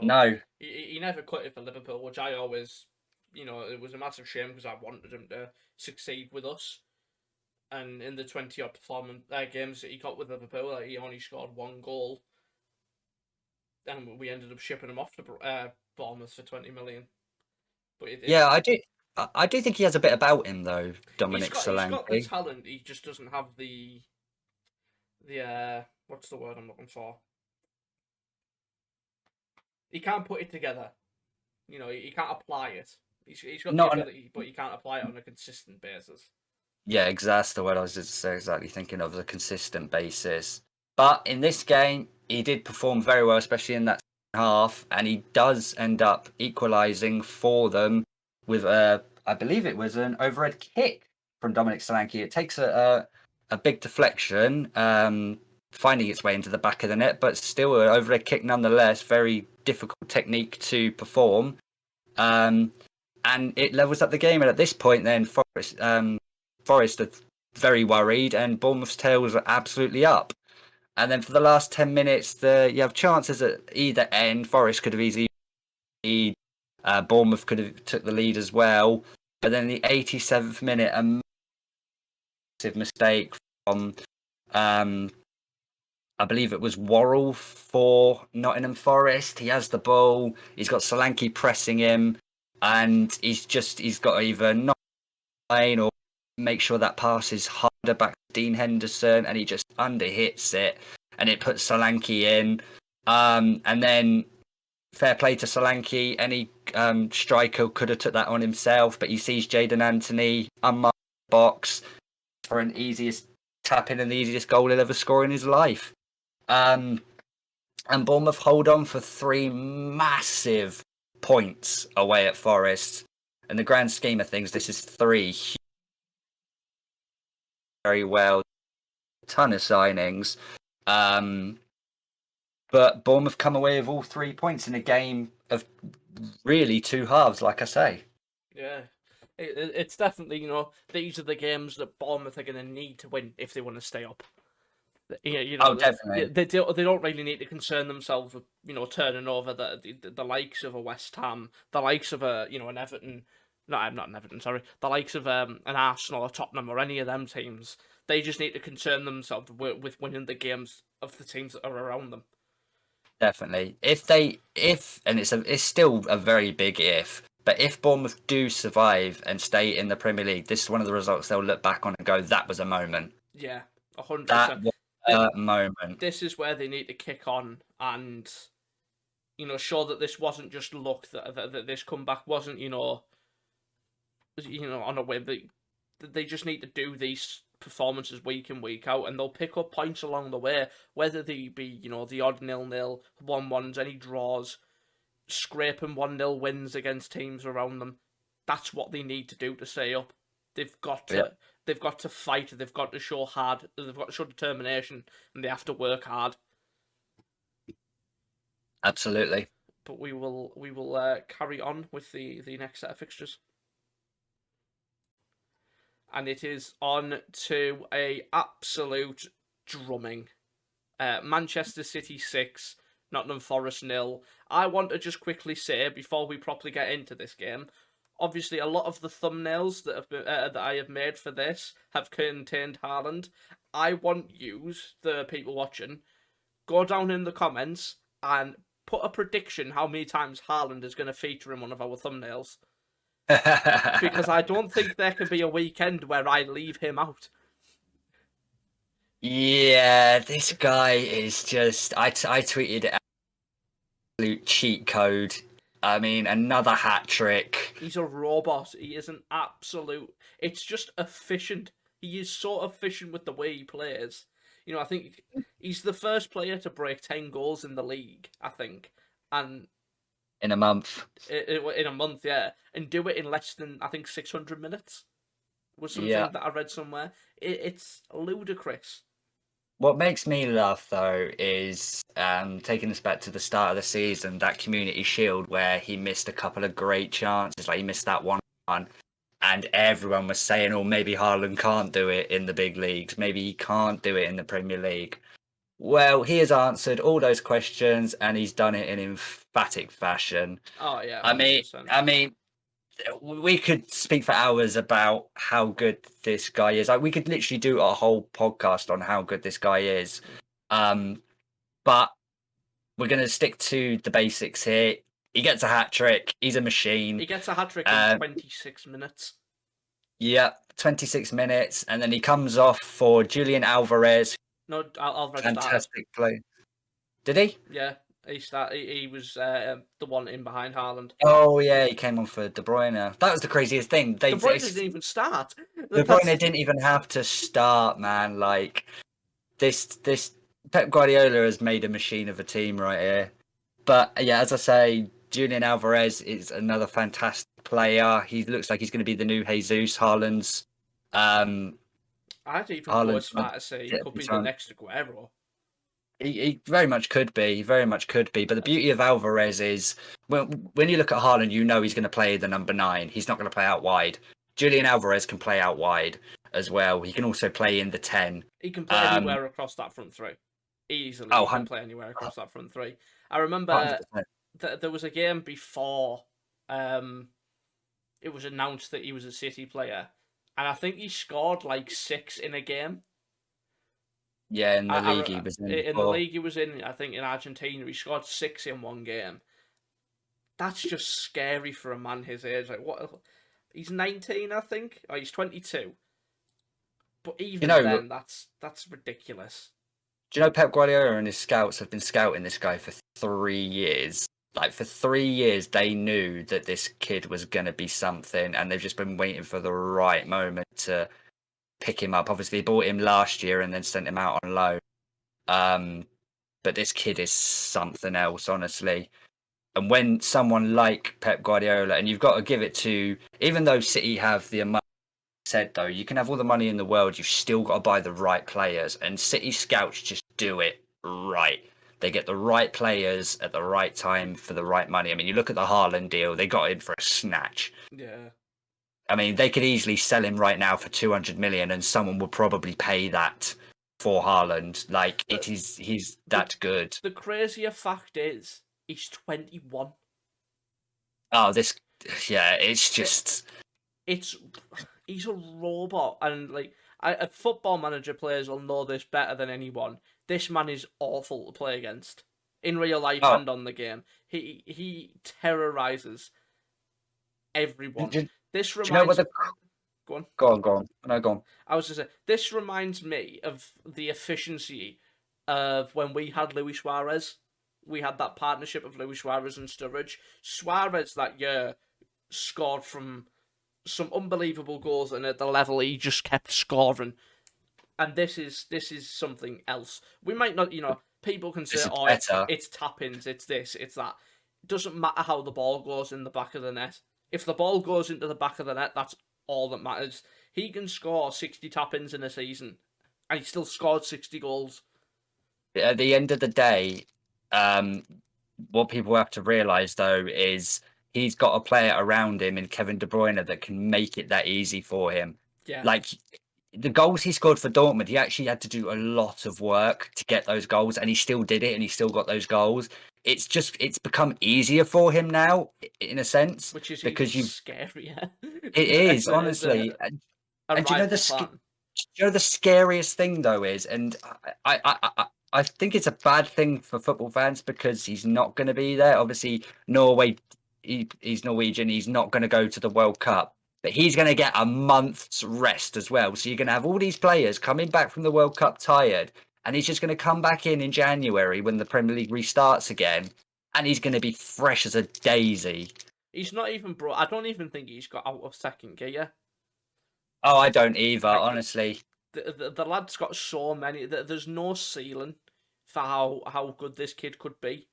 No. He never cut it for Liverpool, which I always, it was a massive shame because I wanted him to succeed with us. And in the 20-odd performance games that he got with Liverpool, he only scored one goal. And we ended up shipping him off to Bournemouth for 20 million. But I do think he has a bit about him though, Dominic Solanke. He's got the talent. He just doesn't have the what's the word I'm looking for? He can't put it together. He can't apply it. He's got the ability, but he can't apply it on a consistent basis. Yeah, that's the word I was just exactly thinking of, the consistent basis. But in this game, he did perform very well, especially in that second half, and he does end up equalising for them with I believe it was an overhead kick from Dominic Solanke. It takes a big deflection, finding its way into the back of the net, but still an overhead kick nonetheless. Very difficult technique to perform, and it levels up the game. And at this point, then Forest are very worried, and Bournemouth's tails are absolutely up. And then for the last 10 minutes, you have chances at either end. Forest could have easily lead. Bournemouth could have took the lead as well. But then the 87th minute, a massive mistake from, I believe it was Worrell for Nottingham Forest. He has the ball. He's got Solanke pressing him. And he's got to either not line or make sure that pass is harder back to Dean Henderson. And he just underhits it. And it puts Solanke in. And then fair play to Solanke. Any striker could have took that on himself, but he sees Jadon Anthony unmarked box for an easiest tap in and the easiest goal he'll ever score in his life. And Bournemouth hold on for 3 massive points away at Forest. In the grand scheme of things, this is 3 very well, a ton of signings. But Bournemouth come away with all 3 points in a game of really 2 halves, like I say. Yeah, it's definitely, these are the games that Bournemouth are going to need to win if they want to stay up. Definitely. They don't really need to concern themselves with, turning over the likes of a West Ham, the likes of an Everton. No, I'm not an Everton, sorry. The likes of an Arsenal or Tottenham or any of them teams. They just need to concern themselves with winning the games of the teams that are around them. Definitely. And it's still a very big if, but if Bournemouth do survive and stay in the Premier League, this is one of the results they'll look back on and go, that was a moment. Yeah, 100%. That was a moment. This is where they need to kick on and, show that this wasn't just luck, that this comeback wasn't, on a whim. They just need to do these performances week in, week out, and they'll pick up points along the way, whether they be, the odd 0-0, 1-1s, any draws, scraping 1-0 wins against teams around them. That's what they need to do to stay up. They've got to fight, they've got to show hard, they've got to show determination, and they have to work hard. Absolutely. But we will carry on with the next set of fixtures. And it is on to a absolute drumming. Manchester City 6, Nottingham Forest 0. I want to just quickly say, before we properly get into this game, obviously a lot of the thumbnails that have been, that I have made for this have contained Haaland. I want you, the people watching, go down in the comments and put a prediction how many times Haaland is going to feature in one of our thumbnails. Because I don't think there can be a weekend where I leave him out. Yeah, this guy is just... I tweeted absolute cheat code. I mean, another hat trick. He's a robot. He is an absolute... It's just efficient. He is so efficient with the way he plays. I think he's the first player to break 10 goals in the league, I think. And... In a month. In a month, yeah. And do it in less than, I think, 600 minutes. Was something that I read somewhere. It's ludicrous. What makes me laugh, though, is taking us back to the start of the season, that Community Shield where he missed a couple of great chances. Like, he missed that one, and everyone was saying, oh, maybe Haaland can't do it in the big leagues. Maybe he can't do it in the Premier League. Well, he has answered all those questions, and he's done it in emphatic fashion. Oh, yeah. 100%. I mean, we could speak for hours about how good this guy is. Like, we could literally do a whole podcast on how good this guy is. But we're going to stick to the basics here. He gets a hat-trick. He's a machine. He gets a hat-trick in 26 minutes. Yeah, 26 minutes. And then he comes off for Julian Alvarez. No, Alvarez fantastic play. Did he? Yeah, he was the one in behind Haaland. Oh yeah, he came on for De Bruyne. That was the craziest thing. De Bruyne didn't even start. De Bruyne didn't even have to start, man. Like this Pep Guardiola has made a machine of a team right here. But yeah, as I say, Julian Alvarez is another fantastic player. He looks like he's going to be the new Jesus. Haaland's. I'd even go as far as say he could be the next Aguero. He very much could be. He very much could be. But the beauty of Alvarez is when you look at Haaland, you know he's going to play the number 9. He's not going to play out wide. Julian Alvarez can play out wide as well. He can also play in the 10. He can play anywhere across that front 3. Easily. He can play anywhere across that front 3. I remember there was a game before it was announced that he was a City player, and I think he scored like 6 in a game. Yeah, in the league he was in in the before. league he was in, I think in Argentina, he scored 6 in one game. That's just scary for a man his age. Like, what? He's 19, I think, or he's 22. But even then, that's ridiculous. Do you know Pep Guardiola and his scouts have been scouting this guy for 3 years? Like, for 3 years, they knew that this kid was going to be something, and they've just been waiting for the right moment to pick him up. Obviously, they bought him last year and then sent him out on loan. But this kid is something else, honestly. And when someone like Pep Guardiola, and you've got to give it to, even though City have the amount said though, you can have all the money in the world, you've still got to buy the right players, and City scouts just do it right. They get the right players at the right time for the right money. I mean, you look at the Haaland deal, they got him for a snatch. Yeah. I mean, they could easily sell him right now for 200 million, and someone would probably pay that for Haaland. Like, he's that good. The crazier fact is, he's 21. Oh, it's just... He's a robot, and like a Football Manager players will know this better than anyone. This man is awful to play against in real life and on the game. He terrorizes everyone. This reminds. Do you know what the... Go on. Go on. No, go on. I was just saying, this reminds me of the efficiency of when we had Luis Suarez. We had that partnership of Luis Suarez and Sturridge. Suarez that year scored from some unbelievable goals, and at the level he just kept scoring. And this is something else. We might not, people can say, it's tap-ins, it's this, it's that. It doesn't matter how the ball goes in the back of the net. If the ball goes into the back of the net, that's all that matters. He can score 60 tap-ins in a season, and he still scored 60 goals. At the end of the day, what people have to realise, though, is he's got a player around him in Kevin De Bruyne that can make it that easy for him. Yeah. Like, the goals he scored for Dortmund, he actually had to do a lot of work to get those goals, and he still did it, and he still got those goals. It's become easier for him now, in a sense. Which is because even scarier. It is, honestly. And do you know the scariest thing, though, is, and I think it's a bad thing for football fans because he's not going to be there. Obviously, Norway, he's Norwegian. He's not going to go to the World Cup, but he's going to get a month's rest as well. So you're going to have all these players coming back from the World Cup tired, and he's just going to come back in January when the Premier League restarts again, and he's going to be fresh as a daisy. He's not even I don't even think he's got out of second gear. Oh, I don't either, honestly. The lad's got so many. There's no ceiling for how good this kid could be.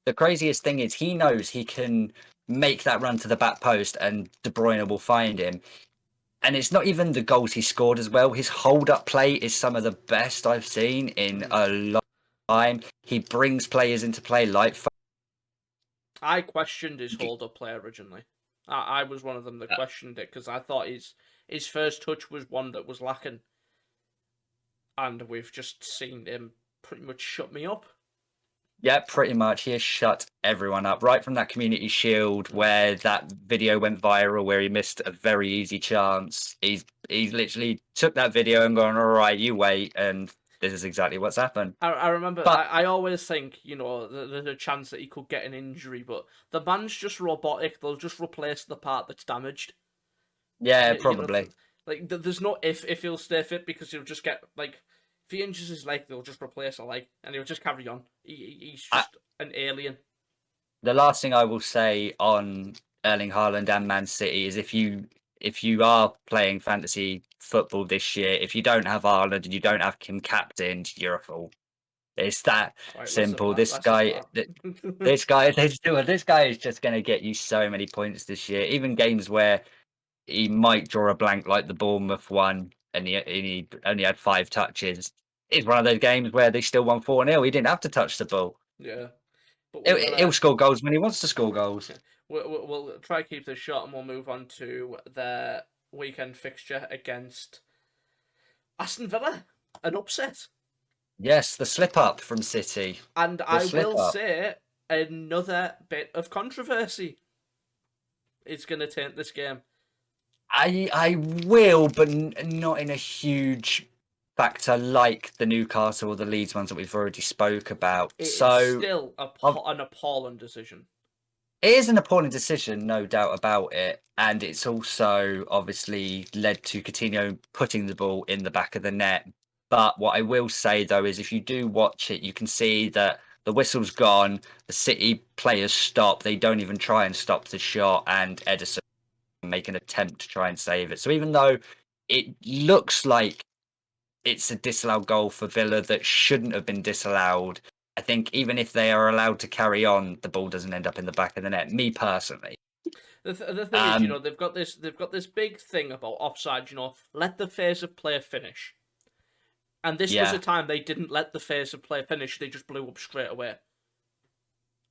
The craziest thing is he knows he can make that run to the back post and De Bruyne will find him. And it's not even the goals he scored as well. His hold-up play is some of the best I've seen in a long time. He brings players into play like... I questioned his hold-up play originally. I was one of them that questioned it because I thought his first touch was one that was lacking. And we've just seen him pretty much shut me up. Yeah, pretty much. He has shut everyone up. Right from that Community Shield where that video went viral where he missed a very easy chance. He's literally took that video and gone, all right, you wait, and this is exactly what's happened. I remember, but I always think, there's a chance that he could get an injury, but the man's just robotic. They'll just replace the part that's damaged. Yeah, probably. There's no if he'll stay fit because he'll just get, if he injures his leg, they'll just replace a leg, and he'll just carry on. He's just an alien. The last thing I will say on Erling Haaland and Man City is if you are playing fantasy football this year, if you don't have Haaland and you don't have him captained, you're a fool. It's that simple. This guy is just going to get you so many points this year. Even games where he might draw a blank, like the Bournemouth one, and he only had 5 touches. It's one of those games where they still won 4-0. He didn't have to touch the ball. Yeah. But he'll score goals when he wants to score goals. We'll try to keep this short and we'll move on to their weekend fixture against Aston Villa. An upset. Yes, the slip-up from City. And I will say, another bit of controversy is going to taint this game. I will, but not in a huge factor like the Newcastle or the Leeds ones that we've already spoke about. It's So still an appalling decision. it is an appalling decision, no doubt about it. And it's also obviously led to Coutinho putting the ball in the back of the net. But what I will say, though, is if you do watch it, you can see that the whistle's gone. The City players stop. They don't even try and stop the shot. And Edison make an attempt to try and save it. So even though it looks like it's a disallowed goal for Villa that shouldn't have been disallowed, I think even if they are allowed to carry on, the ball doesn't end up in the back of the net. Me personally. The thing is, they've got this big thing about offside. Let the phase of play finish. And this was a time they didn't let the phase of play finish. They just blew up straight away.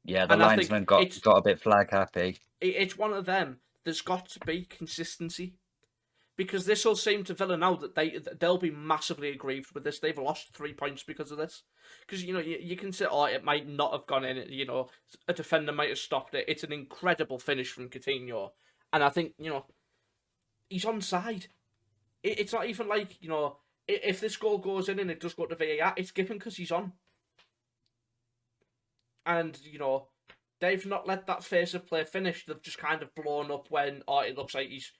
Yeah, the linesman got a bit flag happy. It's one of them. There's got to be consistency. Because this will seem to Villa now that they'll be massively aggrieved with this. They've lost 3 points because of this. Because, you can say, it might not have gone in. A defender might have stopped it. It's an incredible finish from Coutinho. And I think, he's onside. It's not even like, if this goal goes in and it does go to VAR, it's given because he's on. And, they've not let that phase of play finish. They've just kind of blown up when it looks like he's...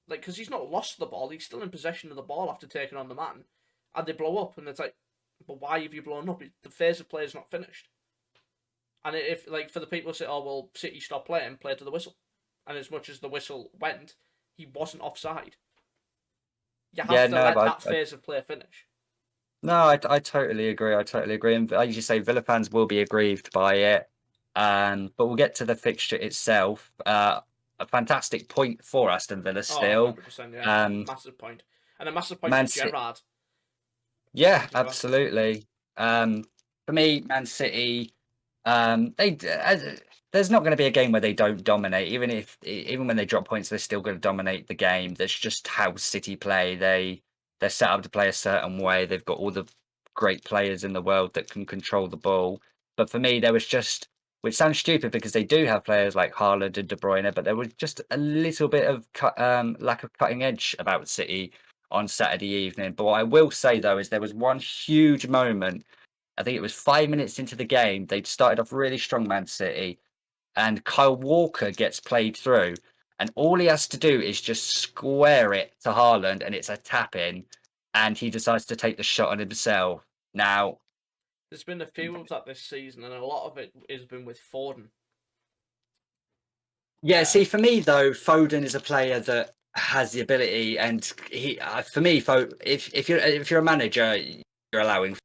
because he's not lost the ball, he's still in possession of the ball after taking on the man. And they blow up, and it's like, but why have you blown up? The phase of play is not finished. And if, for the people who say, City stopped playing, play to the whistle. And as much as the whistle went, he wasn't offside. You have to let that phase of play finish. No, I totally agree. And as you say, Villa fans will be aggrieved by it. But we'll get to the fixture itself. A fantastic point for Aston Villa still. 100%, yeah. Massive point. And a massive point for Gerrard. Yeah, absolutely. For me, Man City, there's not going to be a game where they don't dominate. Even when they drop points, they're still going to dominate the game. That's just how City play. They're set up to play a certain way. They've got all the great players in the world that can control the ball. But for me, there was just, which sounds stupid because they do have players like Haaland and De Bruyne, but there was just a little bit of lack of cutting edge about City on Saturday evening. But what I will say, though, is there was one huge moment. I think it was 5 minutes into the game. They'd started off really strong, Man City, and Kyle Walker gets played through. And all he has to do is just square it to Haaland, and it's a tap-in, and he decides to take the shot on himself. Now, there's been a few of that this season, and a lot of it has been with Foden. Yeah, see, for me, though, Foden is a player that has the ability, and for me, if you're a manager, you're allowing.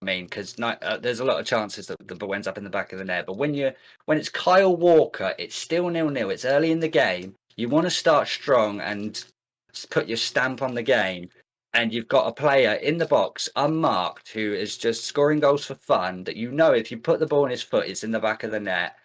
Because there's a lot of chances that the ball ends up in the back of the net. But when it's Kyle Walker, it's still 0-0. It's early in the game. You want to start strong and put your stamp on the game. And you've got a player in the box, unmarked, who is just scoring goals for fun. That if you put the ball in his foot, it's in the back of the net,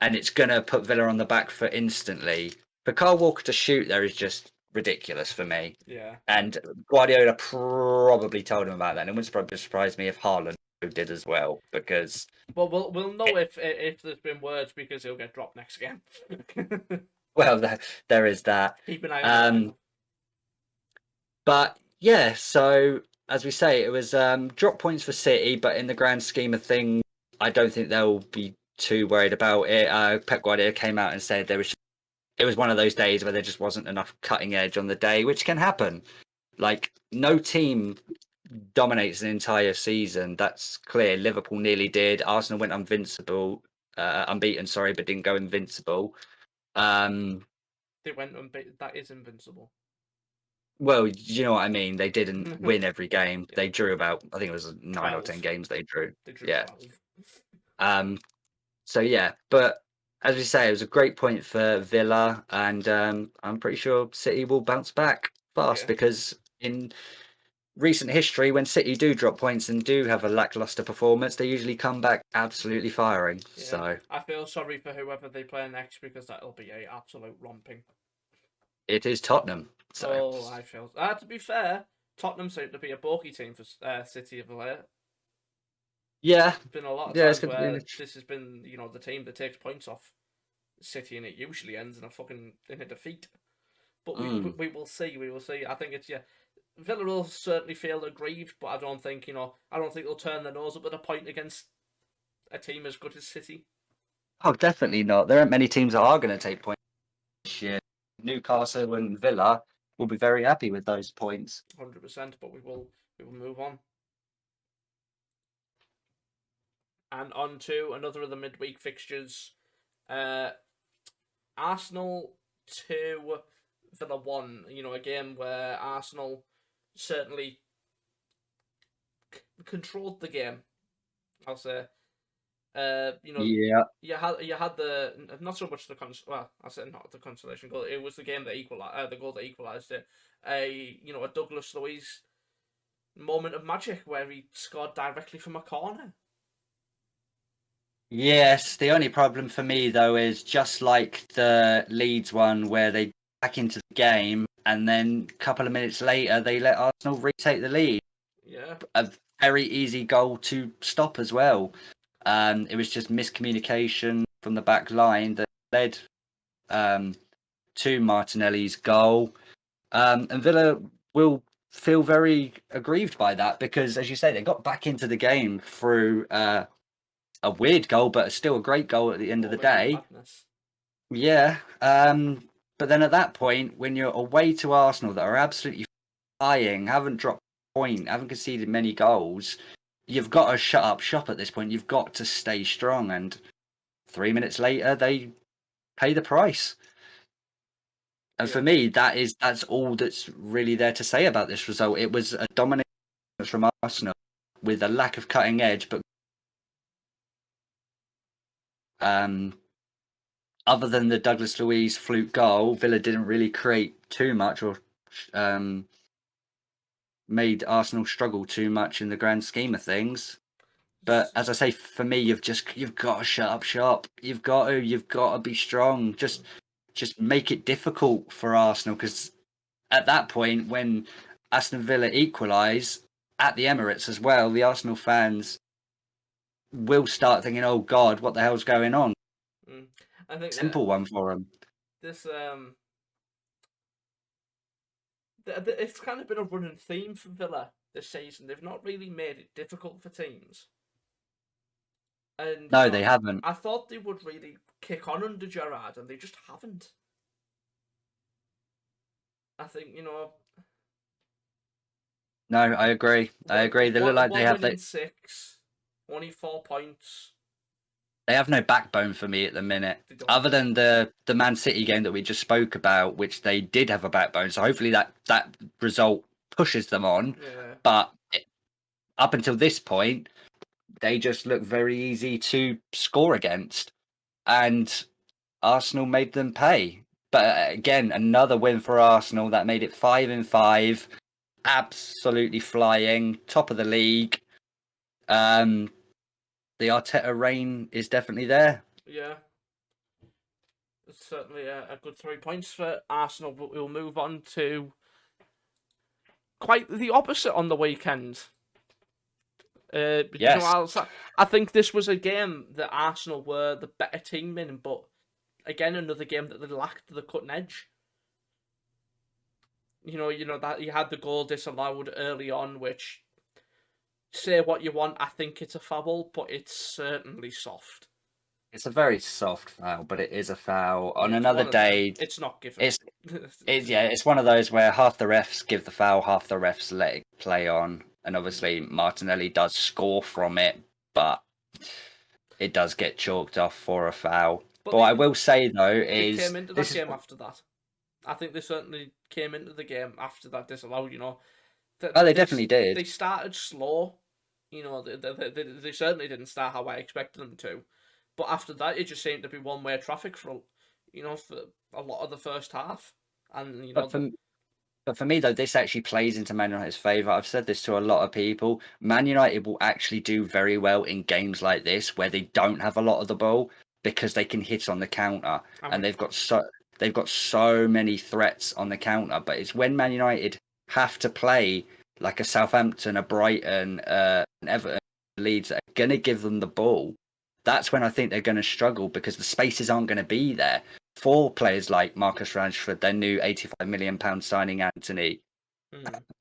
and it's gonna put Villa on the back foot instantly. For Kyle Walker to shoot there is just ridiculous for me. Yeah. And Guardiola probably told him about that. And it wouldn't surprise me if Haaland did as well, because... Well, we'll know if there's been words, because he'll get dropped next game. Well, there is that. Keep an eye on that. But, yeah, so, as we say, it was drop points for City, but in the grand scheme of things, I don't think they'll be too worried about it. Pep Guardiola came out and said it was one of those days where there just wasn't enough cutting edge on the day, which can happen. No team dominates an entire season. That's clear. Liverpool nearly did. Arsenal went unbeaten, but didn't go invincible. They went unbeaten. That is invincible. Well, you know what I mean. They didn't win every game. Yeah. They drew about, I think it was 9 or 10 games they drew. They drew yeah. 12. So yeah, but as we say, it was a great point for Villa, and I'm pretty sure City will bounce back fast, because in recent history, when City do drop points and do have a lackluster performance, they usually come back absolutely firing. Yeah. So I feel sorry for whoever they play next, because that'll be an absolute romping. It is Tottenham. So. I feel. To be fair, Tottenham seem to be a bulky team for City of late. Yeah. There's been a lot of Yeah, it's times going to be where this has been, the team that takes points off City, and it usually ends in a defeat. But we will see. We will see. I think it's Villa will certainly feel aggrieved, but I don't think they'll turn their nose up at a point against a team as good as City. Oh, definitely not. There aren't many teams that are going to take points this year. Newcastle and Villa will be very happy with those points. 100%. But we will move on. And on to another of the midweek fixtures. Arsenal 2, Villa 1. A game where Arsenal certainly controlled the game, I'll say. Yeah. You had the not so much I said not the consolation goal. It was the game that the goal that equalised it. A Douglas Luiz moment of magic where he scored directly from a corner. Yes, the only problem for me though is just like the Leeds one where they back into the game and then a couple of minutes later they let Arsenal retake the lead. Yeah. A very easy goal to stop as well. It was just miscommunication from the back line that led to Martinelli's goal. And Villa will feel very aggrieved by that because, as you say, they got back into the game through a weird goal, but still a great goal at the end of the day. Madness. Yeah. But then at that point, when you're away to Arsenal that are absolutely flying, haven't dropped a point, haven't conceded many goals, you've got to shut up shop at this point. You've got to stay strong. And 3 minutes later, they pay the price. And for me, that's all that's really there to say about this result. It was a dominant from Arsenal with a lack of cutting edge, but other than the Douglas Luiz fluke goal, Villa didn't really create too much or made Arsenal struggle too much in the grand scheme of things. But as I say, for me, you've got to shut up shop. You've got to be strong. Just make it difficult for Arsenal, because at that point, when Aston Villa equalise at the Emirates as well, the Arsenal fans will start thinking, "Oh God, what the hell's going on?" I think simple one for them. This it's kind of been a running theme for Villa this season. They've not really made it difficult for teams. And no, they haven't. I thought they would really kick on under Gerrard, and they just haven't. I think No, I agree. They look like they have 6, only 4 points. They have no backbone for me at the minute, other than the Man City game that we just spoke about, which they did have a backbone. So hopefully that result pushes them on. Yeah. But up until this point, they just look very easy to score against, and Arsenal made them pay. But again, another win for Arsenal that made it 5-5, absolutely flying, top of the league. The Arteta reign is definitely there. Yeah. It's certainly a good 3 points for Arsenal, but we'll move on to quite the opposite on the weekend. Yes. I think this was a game that Arsenal were the better team in, but again, another game that they lacked the cutting edge. That you had the goal disallowed early on, which, say what you want, I think it's a foul, but it's certainly soft. It's a very soft foul, but it is a foul. On another day, it's not given. It's one of those where half the refs give the foul, half the refs let it play on. And obviously Martinelli does score from it, but it does get chalked off for a foul. But I will say, though, they came into that game after that. I think they certainly came into the game after that disallowed, They definitely did. They started slow. They certainly didn't start how I expected them to. But after that, it just seemed to be one-way traffic for a lot of the first half. And, But for me, though, this actually plays into Man United's favour. I've said this to a lot of people. Man United will actually do very well in games like this where they don't have a lot of the ball, because they can hit on the counter, and they've got so many threats on the counter. But it's when Man United have to play like a Southampton, a Brighton, an Everton, Leeds that are going to give them the ball, that's when I think they're going to struggle because the spaces aren't going to be there for players like Marcus Rashford, their new £85 million signing Anthony.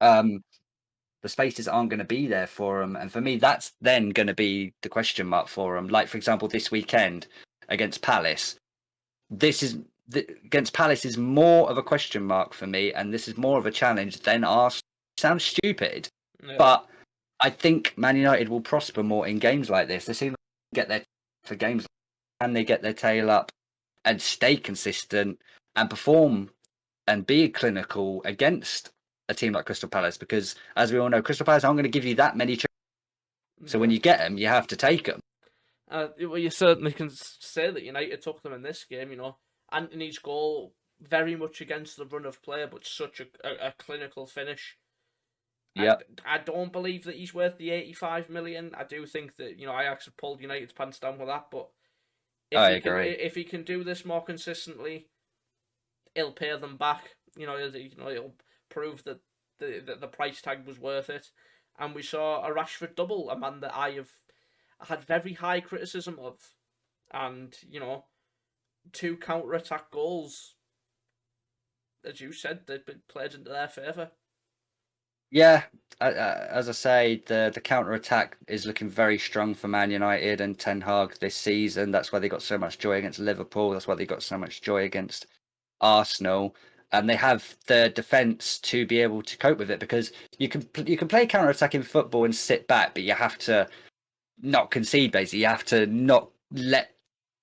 The spaces aren't going to be there for them. And for me, that's then going to be the question mark for them. Like, for example, this weekend against Palace, against Palace is more of a question mark for me. And this is more of a challenge than Arsenal. Sounds stupid, but I think Man United will prosper more in games like this. They seem to get their for games and they get their tail up and stay consistent and perform and be clinical against a team like Crystal Palace, because as we all know, Crystal Palace aren't going to give you that many so when you get them, you have to take them. Well, you certainly can say that United took them in this game. You know, Anthony's goal very much against the run of play, but such a clinical finish. Yeah, I don't believe that he's worth the 85 million. I do think that Ajax have pulled United's pants down with that, but if he can do this more consistently, he'll pay them back. He'll prove that the price tag was worth it. And we saw a Rashford double, a man that I have had very high criticism of, and 2 counter-attack goals, as you said, they've been played into their favour. Yeah, as I say, the counter-attack is looking very strong for Man United and Ten Hag this season. That's why they got so much joy against Liverpool. That's why they got so much joy against Arsenal. And they have the defence to be able to cope with it, because you can play counter-attacking football and sit back, but you have to not concede, basically. You have to not let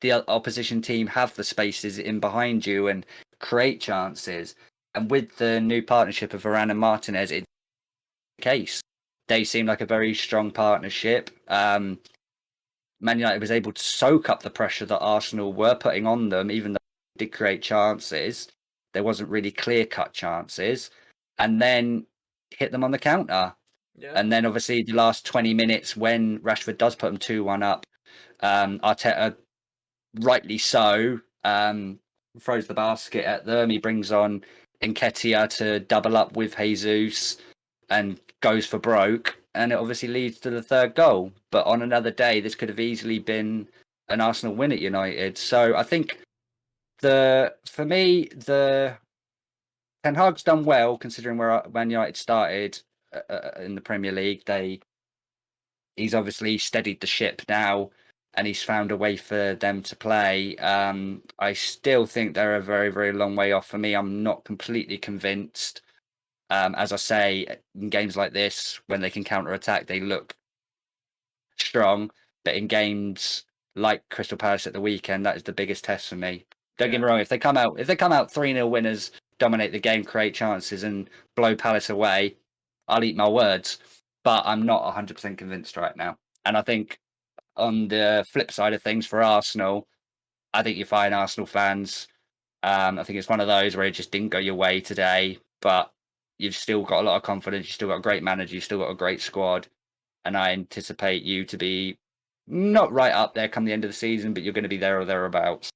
the opposition team have the spaces in behind you and create chances. And with the new partnership of Varane and Martinez, it's the case. They seem like a very strong partnership. Man United was able to soak up the pressure that Arsenal were putting on them, even though they did create chances. There wasn't really clear-cut chances, and then hit them on the counter. Yeah. And then obviously the last 20 minutes when Rashford does put them 2-1 up, Arteta, rightly so, throws the basket at them. He brings on Nketiah to double up with Jesus and goes for broke, and it obviously leads to the 3rd goal. But on another day, this could have easily been an Arsenal win at United. So I think for me, the Ten Hag's done well considering where Man United started in the Premier League. He's obviously steadied the ship now, and he's found a way for them to play. I still think they're a very, very long way off. For me, I'm not completely convinced. As I say, in games like this, when they can counter-attack, they look strong. But in games like Crystal Palace at the weekend, that is the biggest test for me. Don't get me wrong. If they come out 3-0 winners, dominate the game, create chances, and blow Palace away, I'll eat my words. But I'm not 100% convinced right now. And I think on the flip side of things for Arsenal, I think you're fine, Arsenal fans. I think it's one of those where it just didn't go your way today, but you've still got a lot of confidence. You've still got a great manager. You've still got a great squad. And I anticipate you to be not right up there come the end of the season, but you're going to be there or thereabouts.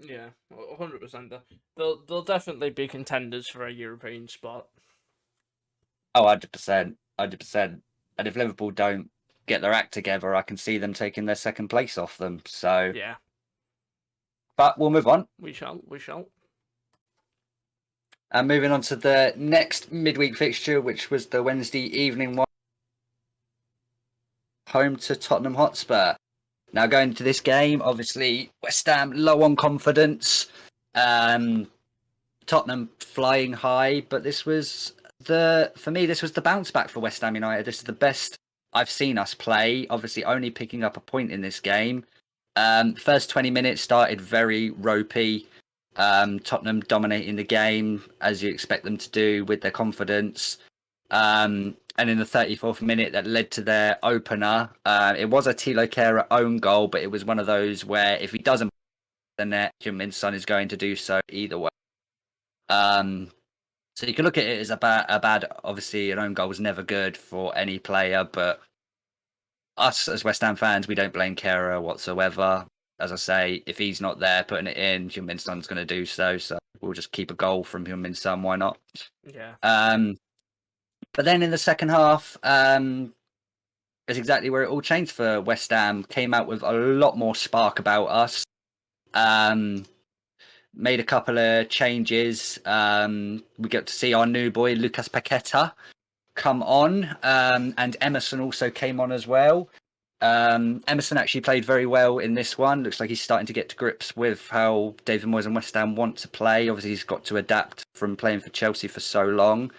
Yeah, 100%. They'll definitely be contenders for a European spot. Oh, 100%. 100%. And if Liverpool don't get their act together, I can see them taking their 2nd place off them. So yeah. But we'll move on. We shall. And moving on to the next midweek fixture, which was the Wednesday evening one. Home to Tottenham Hotspur. Now, going into this game, obviously, West Ham low on confidence. Tottenham flying high, but this was the bounce back for West Ham United. This is the best I've seen us play. Obviously, only picking up a point in this game. First 20 minutes started very ropey. Tottenham dominating the game, as you expect them to do with their confidence. And in the 34th minute, that led to their opener. It was a Thilo Kehrer own goal, but it was one of those where if he doesn't put the net, Heung-min Son is going to do so either way. So you can look at it as a bad. Obviously, an own goal was never good for any player, but us as West Ham fans, we don't blame Kehrer whatsoever. As I say, if he's not there putting it in, Heung-min Son's going to do so. So we'll just keep a goal from Heung-min Son. Why not? Yeah. But then in the second half, is exactly where it all changed for West Ham. Came out with a lot more spark about us. Made a couple of changes. We get to see our new boy Lucas Paqueta come on, and Emerson also came on as well. Emerson actually played very well in this one. Looks like he's starting to get to grips with how David Moyes and West Ham want to play. Obviously, he's got to adapt from playing for Chelsea for so long.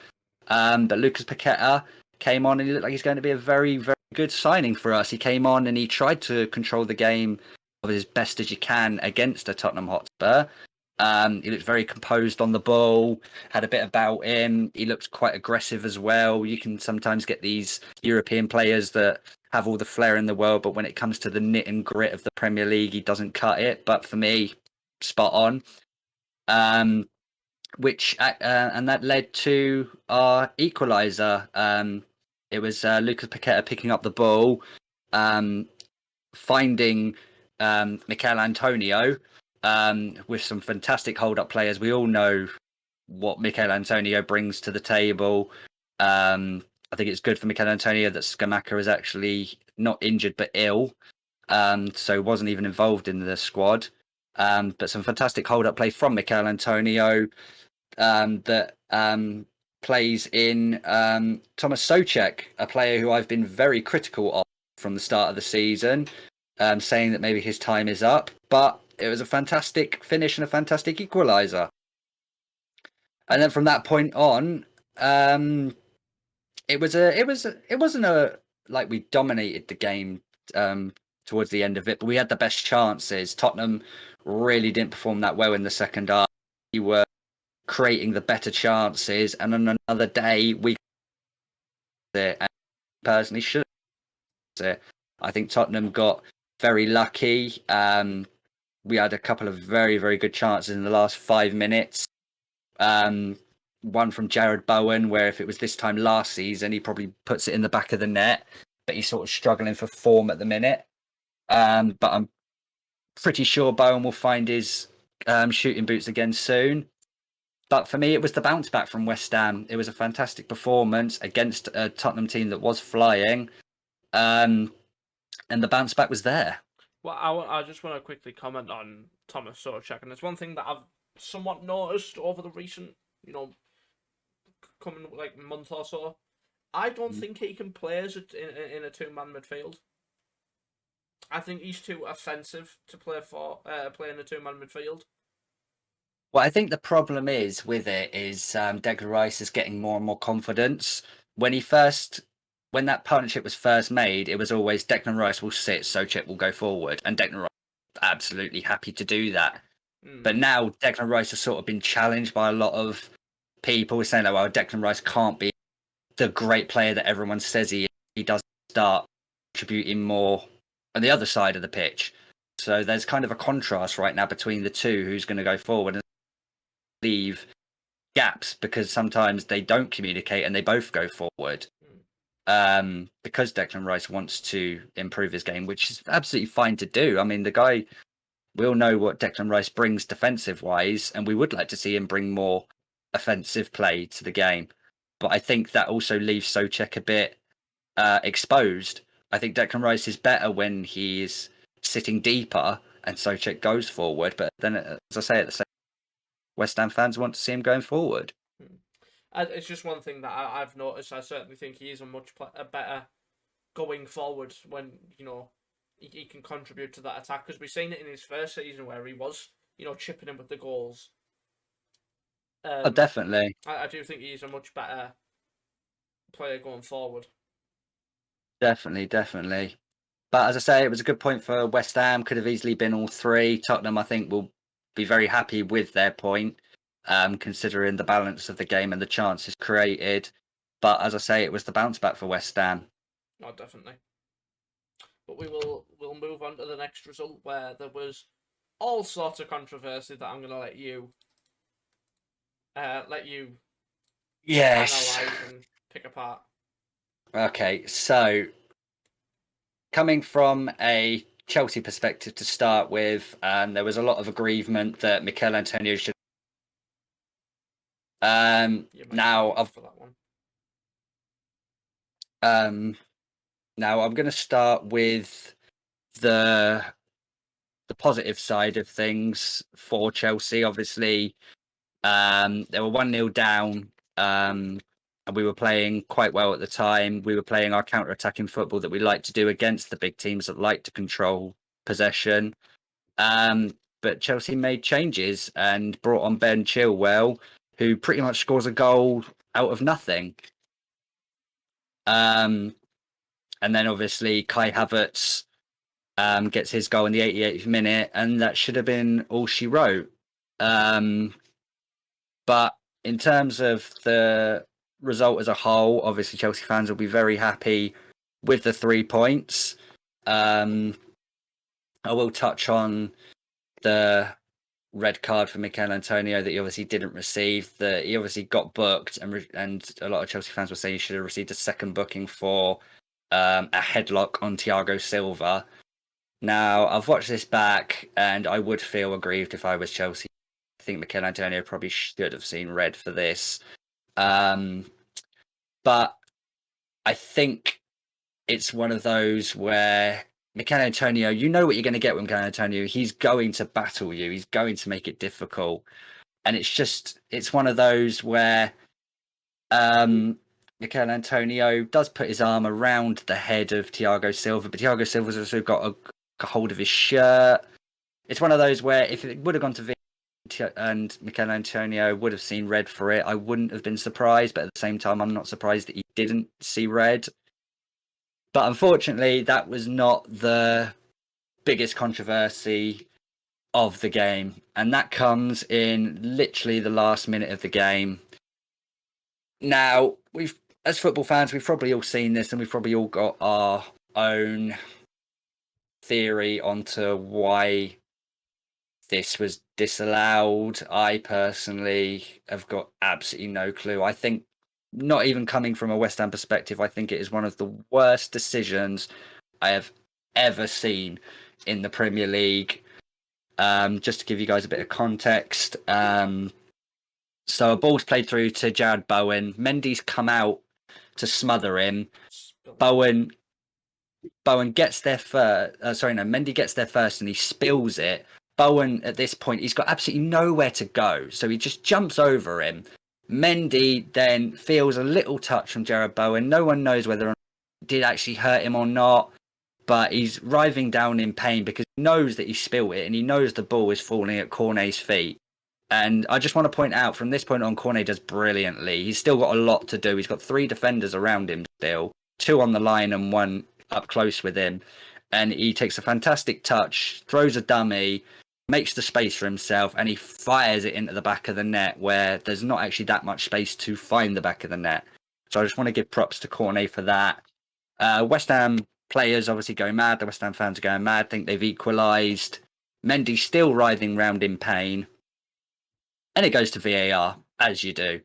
But Lucas Paqueta came on and he looked like he's going to be a very, very good signing for us. He came on and he tried to control the game as best as you can against a Tottenham Hotspur. He looked very composed on the ball, had a bit about him. He looked quite aggressive as well. You can sometimes get these European players that have all the flair in the world, but when it comes to the nit and grit of the Premier League, he doesn't cut it. But for me, spot on. And that led to our equaliser. It was Lucas Paqueta picking up the ball, finding Mikel Antonio with some fantastic hold-up players. We all know what Mikel Antonio brings to the table. I think it's good for Mikel Antonio that Scamacca is actually not injured but ill, so wasn't even involved in the squad. But some fantastic hold-up play from Mikel Antonio that plays in Thomas Souček, a player who I've been very critical of from the start of the season, saying that maybe his time is up. But it was a fantastic finish and a fantastic equaliser. And then from that point on, it wasn't like we dominated the game towards the end of it, but we had the best chances. Tottenham really didn't perform that well in the second half. We were creating the better chances, and on another day we and personally should. I think Tottenham got very lucky. We had a couple of very, very good chances in the last 5 minutes. One from Jared Bowen, where if it was this time last season, he probably puts it in the back of the net, but he's sort of struggling for form at the minute. But I'm pretty sure Bowen will find his shooting boots again soon. But for me, it was the bounce back from West Ham. It was a fantastic performance against a Tottenham team that was flying. And the bounce back was there. Well, I just want to quickly comment on Thomas Souček, and it's one thing that I've somewhat noticed over the recent, coming like month or so. I don't think he can play as in a two-man midfield. I think he's too offensive to play in a two-man midfield. Well, I think the problem is with it is Declan Rice is getting more and more confidence. When that partnership was first made, it was always Declan Rice will sit, Souček will go forward, and Declan Rice was absolutely happy to do that. But now Declan Rice has sort of been challenged by a lot of people saying that, well, Declan Rice can't be the great player that everyone says he is. He does start contributing more on the other side of the pitch. So there's kind of a contrast right now between the two, who's going to go forward, and leave gaps because sometimes they don't communicate and they both go forward. Because Declan Rice wants to improve his game, which is absolutely fine to do. I mean, the guy, we all know what Declan Rice brings defensive-wise, and we would like to see him bring more offensive play to the game. But I think that also leaves Souček a bit exposed. I think Declan Rice is better when he's sitting deeper and Souček goes forward. But then, as I say, at the same West Ham fans want to see him going forward. It's just one thing that I've noticed. I certainly think he is a better going forward when he can contribute to that attack, because we've seen it in his first season where he was chipping in with the goals. Oh, definitely. I do think he's a much better player going forward. Definitely. But as I say, it was a good point for West Ham. Could have easily been all three. Tottenham, I think, will be very happy with their point, considering the balance of the game and the chances created. But as I say, it was the bounce back for West Ham. Oh, definitely. But we'll move on to the next result, where there was all sorts of controversy that I'm going to let you yes, analyse and pick apart. Okay, so coming from a Chelsea perspective to start with, there was a lot of aggrievement that Mikel Antonio should. Now, for that one. Now I'm going to start with the positive side of things for Chelsea. Obviously, they were 1-0 down, and we were playing quite well at the time. We were playing our counter-attacking football that we like to do against the big teams that like to control possession. But Chelsea made changes and brought on Ben Chilwell, who pretty much scores a goal out of nothing. And then obviously Kai Havertz gets his goal in the 88th minute, and that should have been all she wrote. But in terms of the result as a whole, obviously Chelsea fans will be very happy with the 3 points. I will touch on the red card for Mikel Antonio that he obviously didn't receive. That he obviously got booked, and a lot of Chelsea fans were saying he should have received a second booking for a headlock on Thiago Silva. Now, I've watched this back, and I would feel aggrieved if I was Chelsea. I think Mikel Antonio probably should have seen red for this. But I think it's one of those where Mikel Antonio, you know what you're going to get with Mikel Antonio. He's going to battle you. He's going to make it difficult. And it's one of those where Mikel Antonio does put his arm around the head of Thiago Silva, but Thiago Silva's also got a hold of his shirt. It's one of those where if it would have gone to VAR and Mikel Antonio would have seen red for it, I wouldn't have been surprised. But at the same time, I'm not surprised that he didn't see red. But unfortunately, that was not the biggest controversy of the game. And that comes in literally the last minute of the game. Now, as football fans, we've probably all seen this, and we've probably all got our own theory onto why this was disallowed. I personally have got absolutely no clue. I think, not even coming from a West Ham perspective, I think it is one of the worst decisions I have ever seen in the Premier League. Just to give you guys a bit of context, so a ball's played through to Jared Bowen. Mendy's come out to smother him. Bowen gets there first. Mendy gets there first and he spills it. Bowen, at this point, he's got absolutely nowhere to go. So he just jumps over him. Mendy then feels a little touch from Jared Bowen. No one knows whether it did actually hurt him or not. But he's writhing down in pain because he knows that he spilled it and he knows the ball is falling at Cornet's feet. And I just want to point out, from this point on, Cornet does brilliantly. He's still got a lot to do. He's got 3 defenders around him still, 2 on the line and 1 up close with him. And he takes a fantastic touch, throws a dummy, makes the space for himself, and he fires it into the back of the net where there's not actually that much space to find the back of the net. So I just want to give props to Cornet for that. West Ham players obviously go mad. The West Ham fans are going mad, think they've equalised. Mendy's still writhing round in pain. And it goes to VAR, as you do.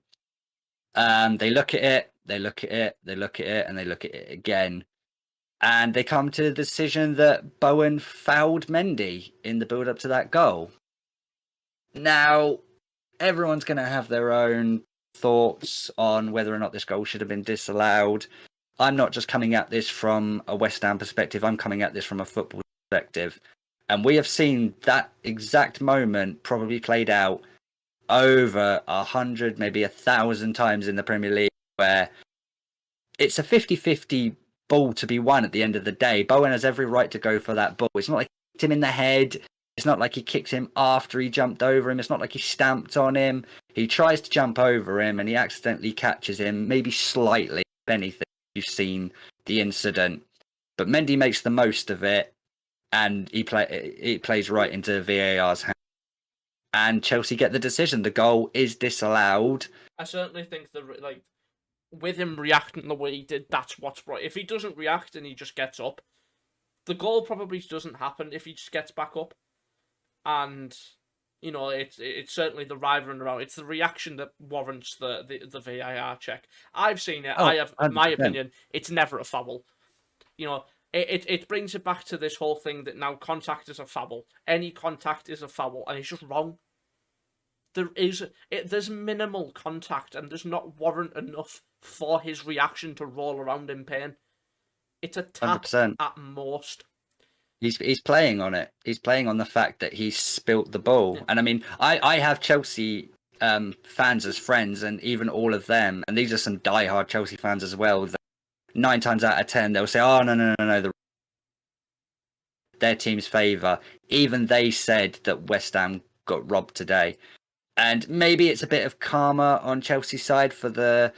They look at it, they look at it, they look at it, and they look at it again. And they come to the decision that Bowen fouled Mendy in the build-up to that goal. Now, everyone's going to have their own thoughts on whether or not this goal should have been disallowed. I'm not just coming at this from a West Ham perspective, I'm coming at this from a football perspective. And we have seen that exact moment probably played out over 100, maybe 1,000 times in the Premier League, where it's a 50-50 ball to be won at the end of the day. Bowen has every right to go for that ball. It's not like he kicked him in the head. It's not like he kicked him after he jumped over him. It's not like he stamped on him. He tries to jump over him and he accidentally catches him, maybe slightly, if anything. You've seen the incident. But Mendy makes the most of it, and it plays right into VAR's hand. And Chelsea get the decision. The goal is disallowed. I certainly think with him reacting the way he did, that's what's right. If he doesn't react and he just gets up, the goal probably doesn't happen if he just gets back up. And it's certainly the writhing around. It's the reaction that warrants the VAR check. I've seen it. I have 100%. My opinion. It's never a foul. It brings it back to this whole thing that now contact is a foul. Any contact is a foul, and it's just wrong. There's minimal contact, and there's not warrant enough for his reaction to roll around in pain. It's a tap 100%. at most. He's playing on it. He's playing on the fact that he's spilt the ball. Yeah. And I mean, I have Chelsea fans as friends, and even all of them, and these are some diehard Chelsea fans as well. That 9 times out of 10, they'll say, "Oh no, their team's favour." Even they said that West Ham got robbed today, and maybe it's a bit of karma on Chelsea's side for the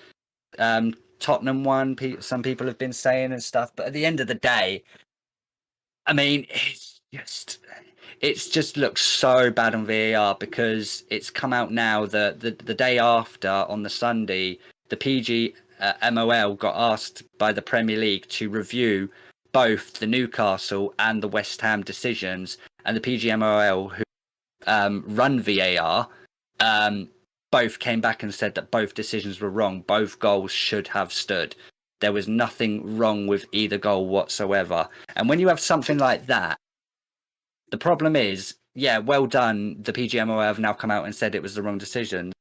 Tottenham one. Some people have been saying and stuff, but at the end of the day, I mean, it's just looks so bad on VAR because it's come out now that the day after, on the Sunday, the PG MOL got asked by the Premier League to review both the Newcastle and the West Ham decisions, and the PGMOL, who run VAR, both came back and said that both decisions were wrong. Both goals should have stood. There was nothing wrong with either goal whatsoever. And when you have something like that, the problem is, yeah, well done. The PGMOL have now come out and said it was the wrong decision,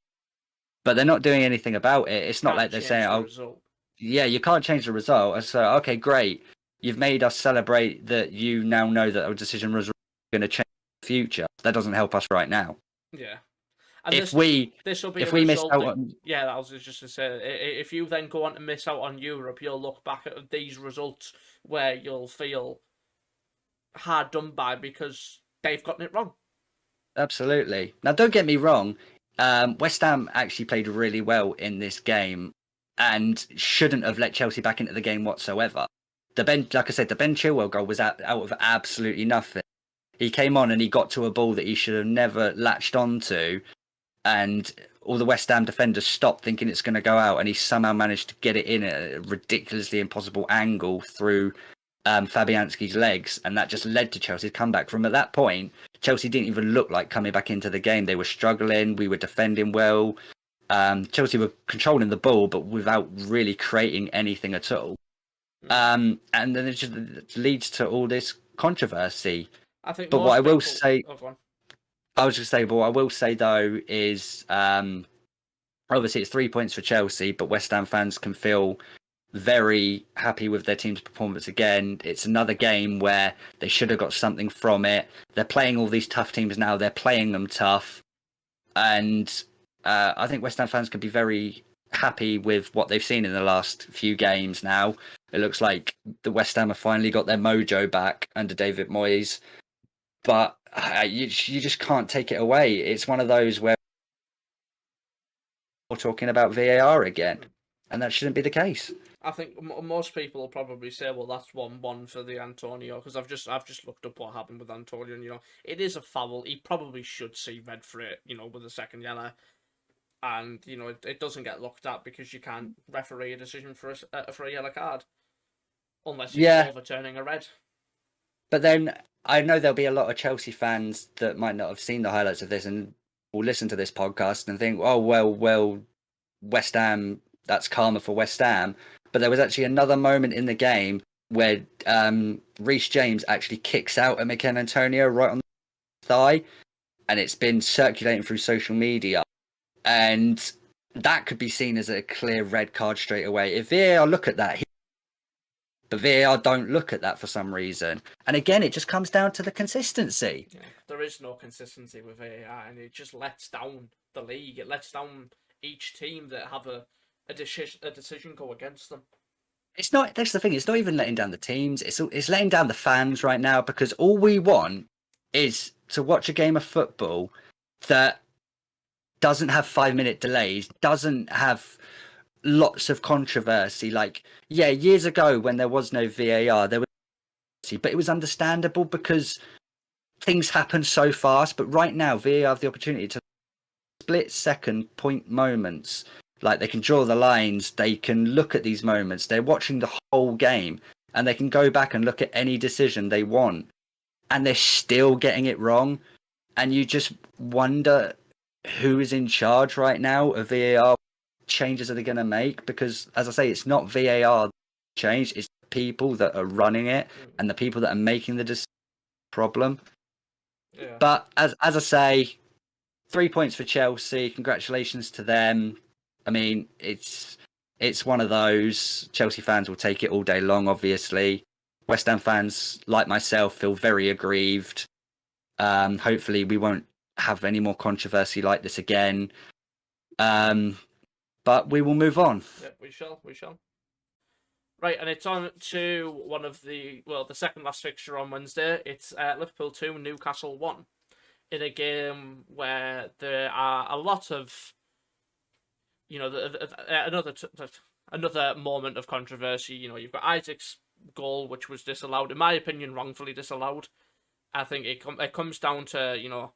but they're not doing anything about it. It's not like they're saying, "Oh, yeah, you can't change the result." So, okay, great. You've made us celebrate that you now know that our decision was going to change in the future. That doesn't help us right now. Yeah. And this will be missed out on, yeah, that was just to say, if you then go on to miss out on Europe, you'll look back at these results where you'll feel hard done by because they've gotten it wrong. Absolutely. Now, don't get me wrong. West Ham actually played really well in this game and shouldn't have let Chelsea back into the game whatsoever. Like I said, the Ben Chilwell goal was out of absolutely nothing. He came on and he got to a ball that he should have never latched onto, and all the West Ham defenders stopped thinking it's going to go out, and he somehow managed to get it in at a ridiculously impossible angle through Fabianski's legs, and that just led to Chelsea's comeback. From at that point, Chelsea didn't even look like coming back into the game. They were struggling. We were defending well. Chelsea were controlling the ball, but without really creating anything at all. And then it just leads to all this controversy. I think. But what I will say, I was just saying, but what I will say though is, obviously it's 3 points for Chelsea, but West Ham fans can feel very happy with their team's performance again. It's another game where they should have got something from it. They're playing all these tough teams now. They're playing them tough, and I think West Ham fans can be very happy with what they've seen in the last few games now. It looks like the West Ham have finally got their mojo back under David Moyes, but you just can't take it away. It's one of those where we're talking about VAR again, and that shouldn't be the case. I think most people will probably say, "Well, that's 1-1 for the Antonio," because I've just looked up what happened with Antonio, and it is a foul. He probably should see red for it, with a second yellow, and it doesn't get looked at because you can't referee a decision for a yellow card unless you're overturning a red. But then I know there'll be a lot of Chelsea fans that might not have seen the highlights of this and will listen to this podcast and think, "Oh, well, West Ham, that's karma for West Ham." But there was actually another moment in the game where Reece James actually kicks out at Mikel Antonio right on the thigh, and it's been circulating through social media. And that could be seen as a clear red card straight away. If VAR look at that, but VAR don't look at that for some reason. And again, it just comes down to the consistency. Yeah, there is no consistency with VAR, and it just lets down the league. It lets down each team that have a decision go against them. It's not. That's the thing. It's not even letting down the teams. It's letting down the fans right now, because all we want is to watch a game of football that doesn't have 5-minute delays, doesn't have lots of controversy. Like, yeah, years ago when there was no VAR, there was, but it was understandable because things happen so fast. But right now, VAR have the opportunity to split-second point moments. Like, they can draw the lines, they can look at these moments, they're watching the whole game, and they can go back and look at any decision they want, and they're still getting it wrong. And you just wonder who is in charge right now of VAR. Changes are they going to make? Because, as I say, it's not VAR change, it's the people that are running it and the people that are making the problem. Yeah. But as I say, 3 points for Chelsea. Congratulations to them. I mean, it's it's one of those. Chelsea fans will take it all day long, obviously. West Ham fans, like myself, feel very aggrieved. Hopefully we won't have any more controversy like this again. But we will move on. Yeah, we shall. Right, and it's on to one of the second last fixture on Wednesday. It's Liverpool 2, Newcastle 1, in a game where there are a lot of, another moment of controversy. You've got Isaac's goal, which was disallowed, in my opinion, wrongfully disallowed. I think it comes down to,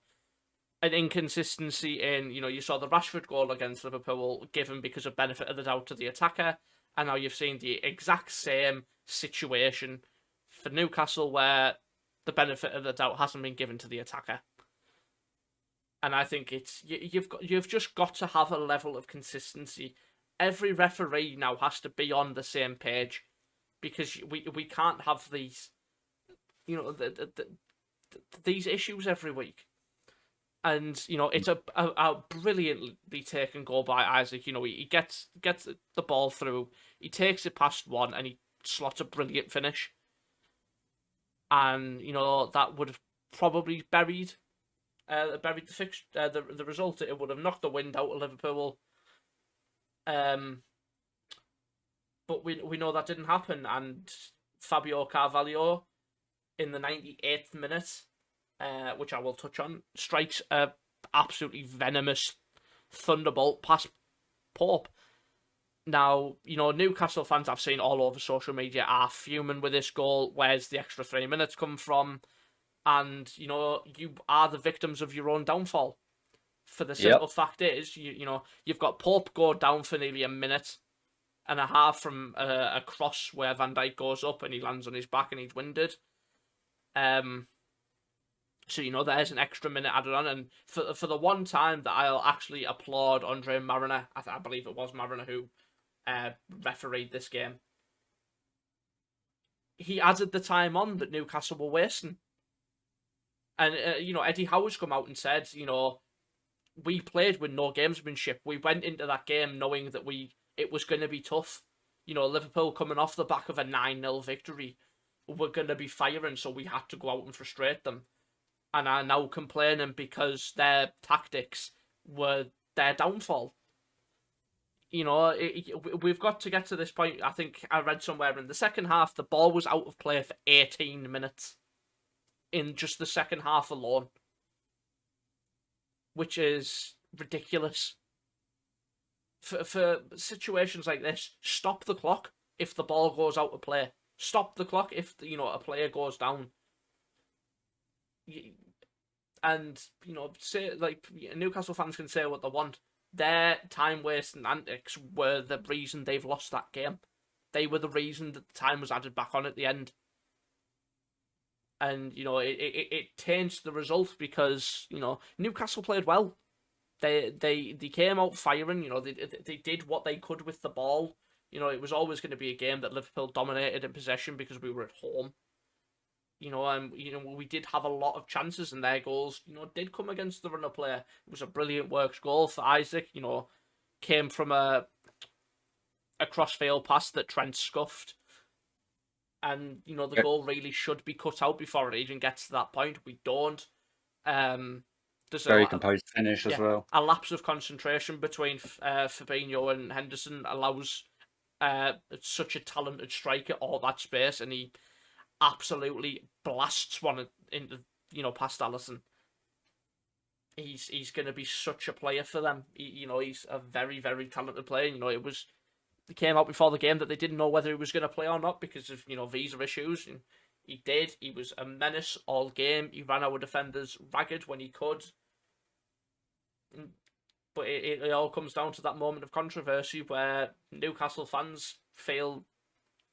an inconsistency in, you saw the Rashford goal against Liverpool given because of benefit of the doubt to the attacker, and now you've seen the exact same situation for Newcastle where the benefit of the doubt hasn't been given to the attacker. And I think you've just got to have a level of consistency. Every referee now has to be on the same page, because we can't have these, these issues every week. And it's a brilliantly taken goal by Isaac. He gets the ball through, he takes it past one, and he slots a brilliant finish. And that would have probably buried the result. It would have knocked the wind out of Liverpool. But we know that didn't happen, and Fabio Carvalho in the 98th minute, which I will touch on, strikes a absolutely venomous thunderbolt past Pope. Now, Newcastle fans I've seen all over social media are fuming with this goal. Where's the extra 3 minutes come from? And, you are the victims of your own downfall. For the simple fact is, you've got Pope go down for nearly a minute and a half from a cross where Van Dijk goes up and he lands on his back and he's winded. So, there's an extra minute added on. And for the one time that I'll actually applaud Andre Mariner, I believe it was Mariner who refereed this game, he added the time on that Newcastle were wasting. And, Eddie Howe's come out and said, we played with no gamesmanship. We went into that game knowing that it was going to be tough. Liverpool coming off the back of a 9-0 victory, we're going to be firing, so we had to go out and frustrate them. And are now complaining because their tactics were their downfall. We've got to get to this point. I think I read somewhere in the second half, the ball was out of play for 18 minutes in just the second half alone, which is ridiculous. For situations like this, stop the clock if the ball goes out of play. Stop the clock if a player goes down. And say, like, Newcastle fans can say what they want. Their time wasting antics were the reason they've lost that game. They were the reason that the time was added back on at the end. And it changed the result because Newcastle played well. They came out firing. They did what they could with the ball. It was always going to be a game that Liverpool dominated in possession because we were at home. We did have a lot of chances, and their goals, did come against the runner player. It was a brilliant works goal for Isaac. Came from a crossfield pass that Trent scuffed. And, the goal really should be cut out before it even gets to that point. We don't. There's very composed finish as well. A lapse of concentration between Fabinho and Henderson allows such a talented striker all that space, and he absolutely blasts one into past Alisson. He's going to be such a player for them. He's a very, very talented player. It came out before the game that they didn't know whether he was going to play or not because of visa issues, and he did. He was a menace all game. He ran our defenders ragged when he could. But it all comes down to that moment of controversy where Newcastle fans feel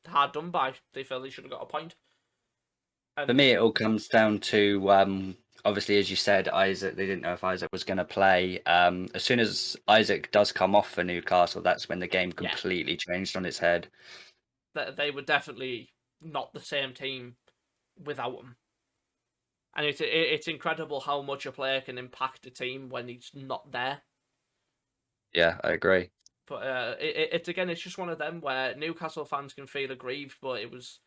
hard done by. They feel they should have got a point. And for me, it all comes down to obviously, as you said, Isaac. They didn't know if Isaac was going to play. As soon as Isaac does come off for Newcastle, that's when the game completely changed on its head. They were definitely not the same team without him. And it's incredible how much a player can impact a team when he's not there. Yeah, I agree. But it's again, it's just one of them where Newcastle fans can feel aggrieved, but it was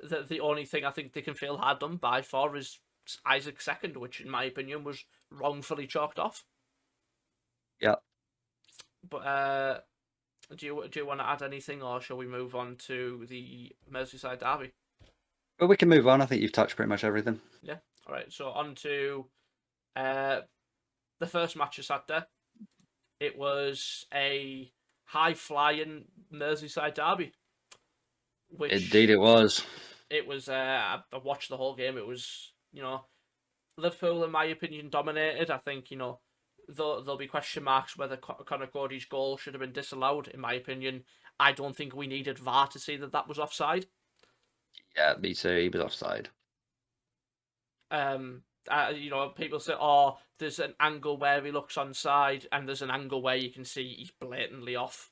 the only thing I think they can feel hard done by far is Isaac's second, which in my opinion was wrongfully chalked off. Yeah. But do you want to add anything, or shall we move on to the Merseyside derby? Well, we can move on. I think you've touched pretty much everything. Yeah. All right. So on to the first match of Saturday. It was a high-flying Merseyside derby. Which Indeed, it was. It was. I watched the whole game. It was, Liverpool, in my opinion, dominated. I think, there'll be question marks whether Conor Cody's goal should have been disallowed. In my opinion, I don't think we needed VAR to see that was offside. Yeah, me too. He was offside. People say, "Oh, there's an angle where he looks onside, and there's an angle where you can see he's blatantly off."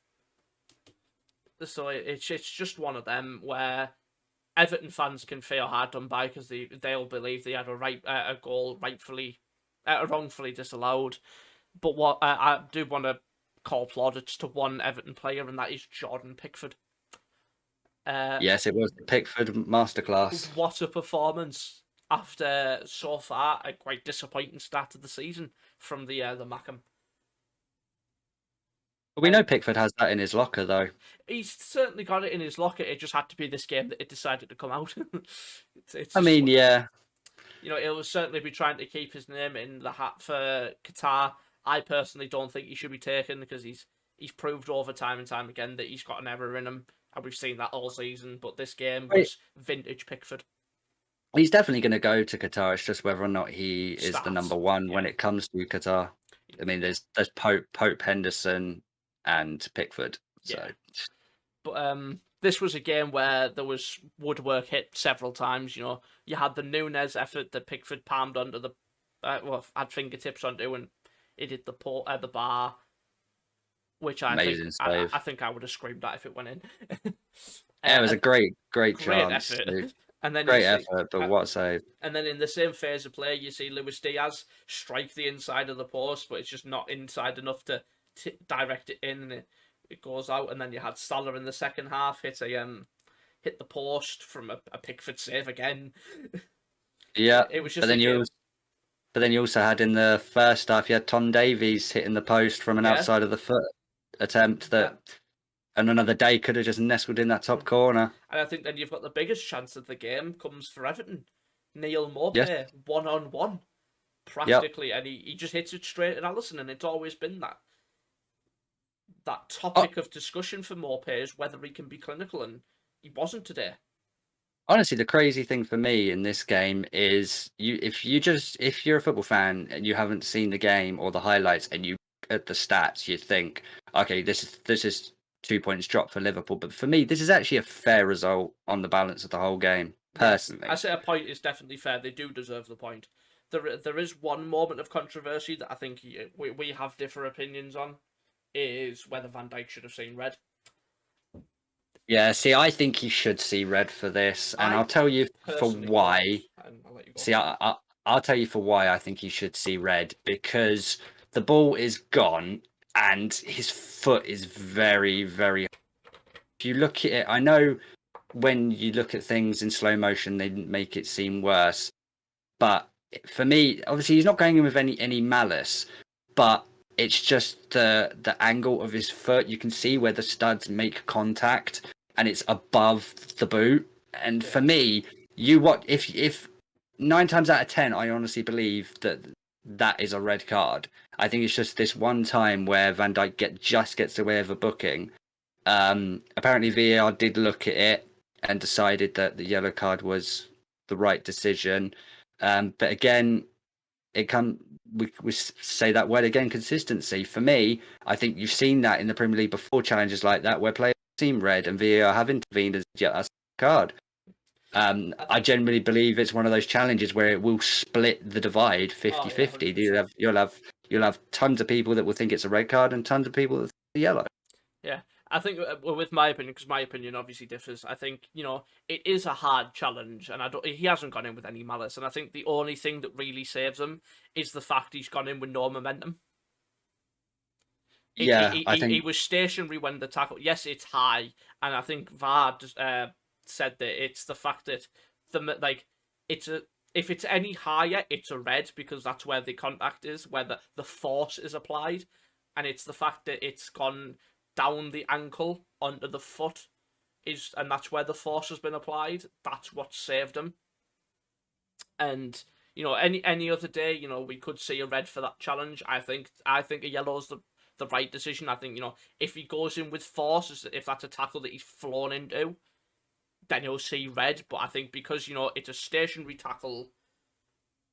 So it's just one of them where Everton fans can feel hard done by because they'll believe they had a goal wrongfully disallowed. But what I do want to call plaudits to one Everton player, and that is Jordan Pickford. Yes, it was the Pickford masterclass. What a performance after so far a quite disappointing start to the season from the Mackham. We know Pickford has that in his locker, though. He's certainly got it in his locker. It just had to be this game that it decided to come out. Yeah. He'll certainly be trying to keep his name in the hat for Qatar. I personally don't think he should be taken because he's proved over time and time again that he's got an error in him, and we've seen that all season. But this game was vintage Pickford. He's definitely going to go to Qatar. It's just whether or not he is the number one when it comes to Qatar. I mean, there's Pope, Henderson, and Pickford. So, yeah. But this was a game where there was woodwork hit several times. You had the Núñez effort that Pickford palmed onto had fingertips onto, and it hit the bar, which I think I would have screamed at if it went in. Yeah, it was a great chance. Effort. And then great effort, but what a save. And then in the same phase of play, you see Luis Diaz strike the inside of the post, but it's just not inside enough to direct it in, and it goes out. And then you had Salah in the second half hit the post from a Pickford save again. Yeah, it was just. But then you also had in the first half, you had Tom Davies hitting the post from an outside of the foot attempt that. Yeah. And another day could have just nestled in that top corner. And I think then you've got the biggest chance of the game comes for Everton. Neil Maupay, one-on-one, practically. Yep. And he just hits it straight at Alisson. And it's always been that topic of discussion for Maupay is whether he can be clinical. And he wasn't today. Honestly, the crazy thing for me in this game is if you're a football fan and you haven't seen the game or the highlights and you at the stats, you think, okay, this is 2 points drop for Liverpool, but for me, this is actually a fair result on the balance of the whole game. Personally, I say a point is definitely fair. They do deserve the point. There is one moment of controversy that I think we have different opinions on, is whether Van Dijk should have seen red. Yeah, see, I think he should see red for this, and I'll tell you for why. See, I'll tell you for why I think he should see red, because the ball is gone. And his foot is very, very. If you look at it, I know when you look at things in slow motion, they make it seem worse. But for me, obviously, he's not going in with any malice. But it's just the angle of his foot. You can see where the studs make contact, and it's above the boot. And for me, if 9 times out of 10, I honestly believe that is a red card. I think it's just this one time where Van Dijk just gets away with a booking. Apparently VAR did look at it and decided that the yellow card was the right decision. But again, we say that word again, consistency. For me, I think you've seen that in the Premier League before, challenges like that where players seem red and VAR have intervened as that's a card. I generally believe it's one of those challenges where it will split the divide 50-50. You'll have tons of people that will think it's a red card and tons of people that think it's yellow. Yeah, I think with my opinion, because my opinion obviously differs, I think, it is a hard challenge, and he hasn't gone in with any malice, and I think the only thing that really saves him is the fact he's gone in with no momentum. He was stationary when the tackle. Yes, it's high, and I think VAR said that it's the fact that if it's any higher, it's a red because that's where the contact is, where the force is applied, and it's the fact that it's gone down the ankle onto the foot and that's where the force has been applied. That's what saved him. And any other day, we could see a red for that challenge. I think a yellow is the right decision. I think if he goes in with force, if that's a tackle that he's flown into, then he'll see red. But I think because it's a stationary tackle,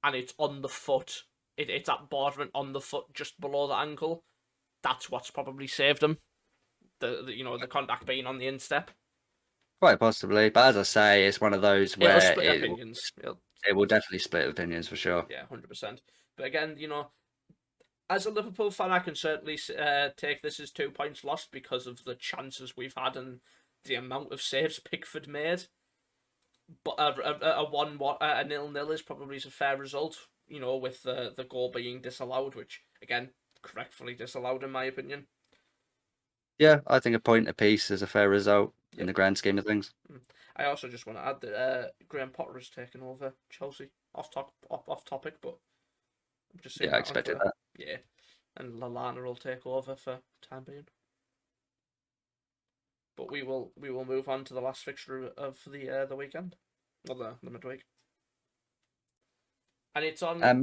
and it's on the foot, it's at border on the foot just below the ankle. That's what's probably saved him. The contact being on the instep. Quite possibly, but as I say, it's one of those where It'll split opinions. It will definitely split opinions for sure. Yeah, 100%. But again, as a Liverpool fan, I can certainly take this as 2 points lost because of the chances we've had and the amount of saves Pickford made. But a 0-0 is probably a fair result, with the goal being disallowed, which, again, correctly disallowed in my opinion. Yeah, I think a point apiece is a fair result in the grand scheme of things. I also just want to add that Graham Potter has taken over Chelsea. Off topic, but I'm just saying. Yeah, I expected that. Yeah, and Lallana will take over for time being. But we will move on to the last fixture of the weekend, or the midweek, and it's on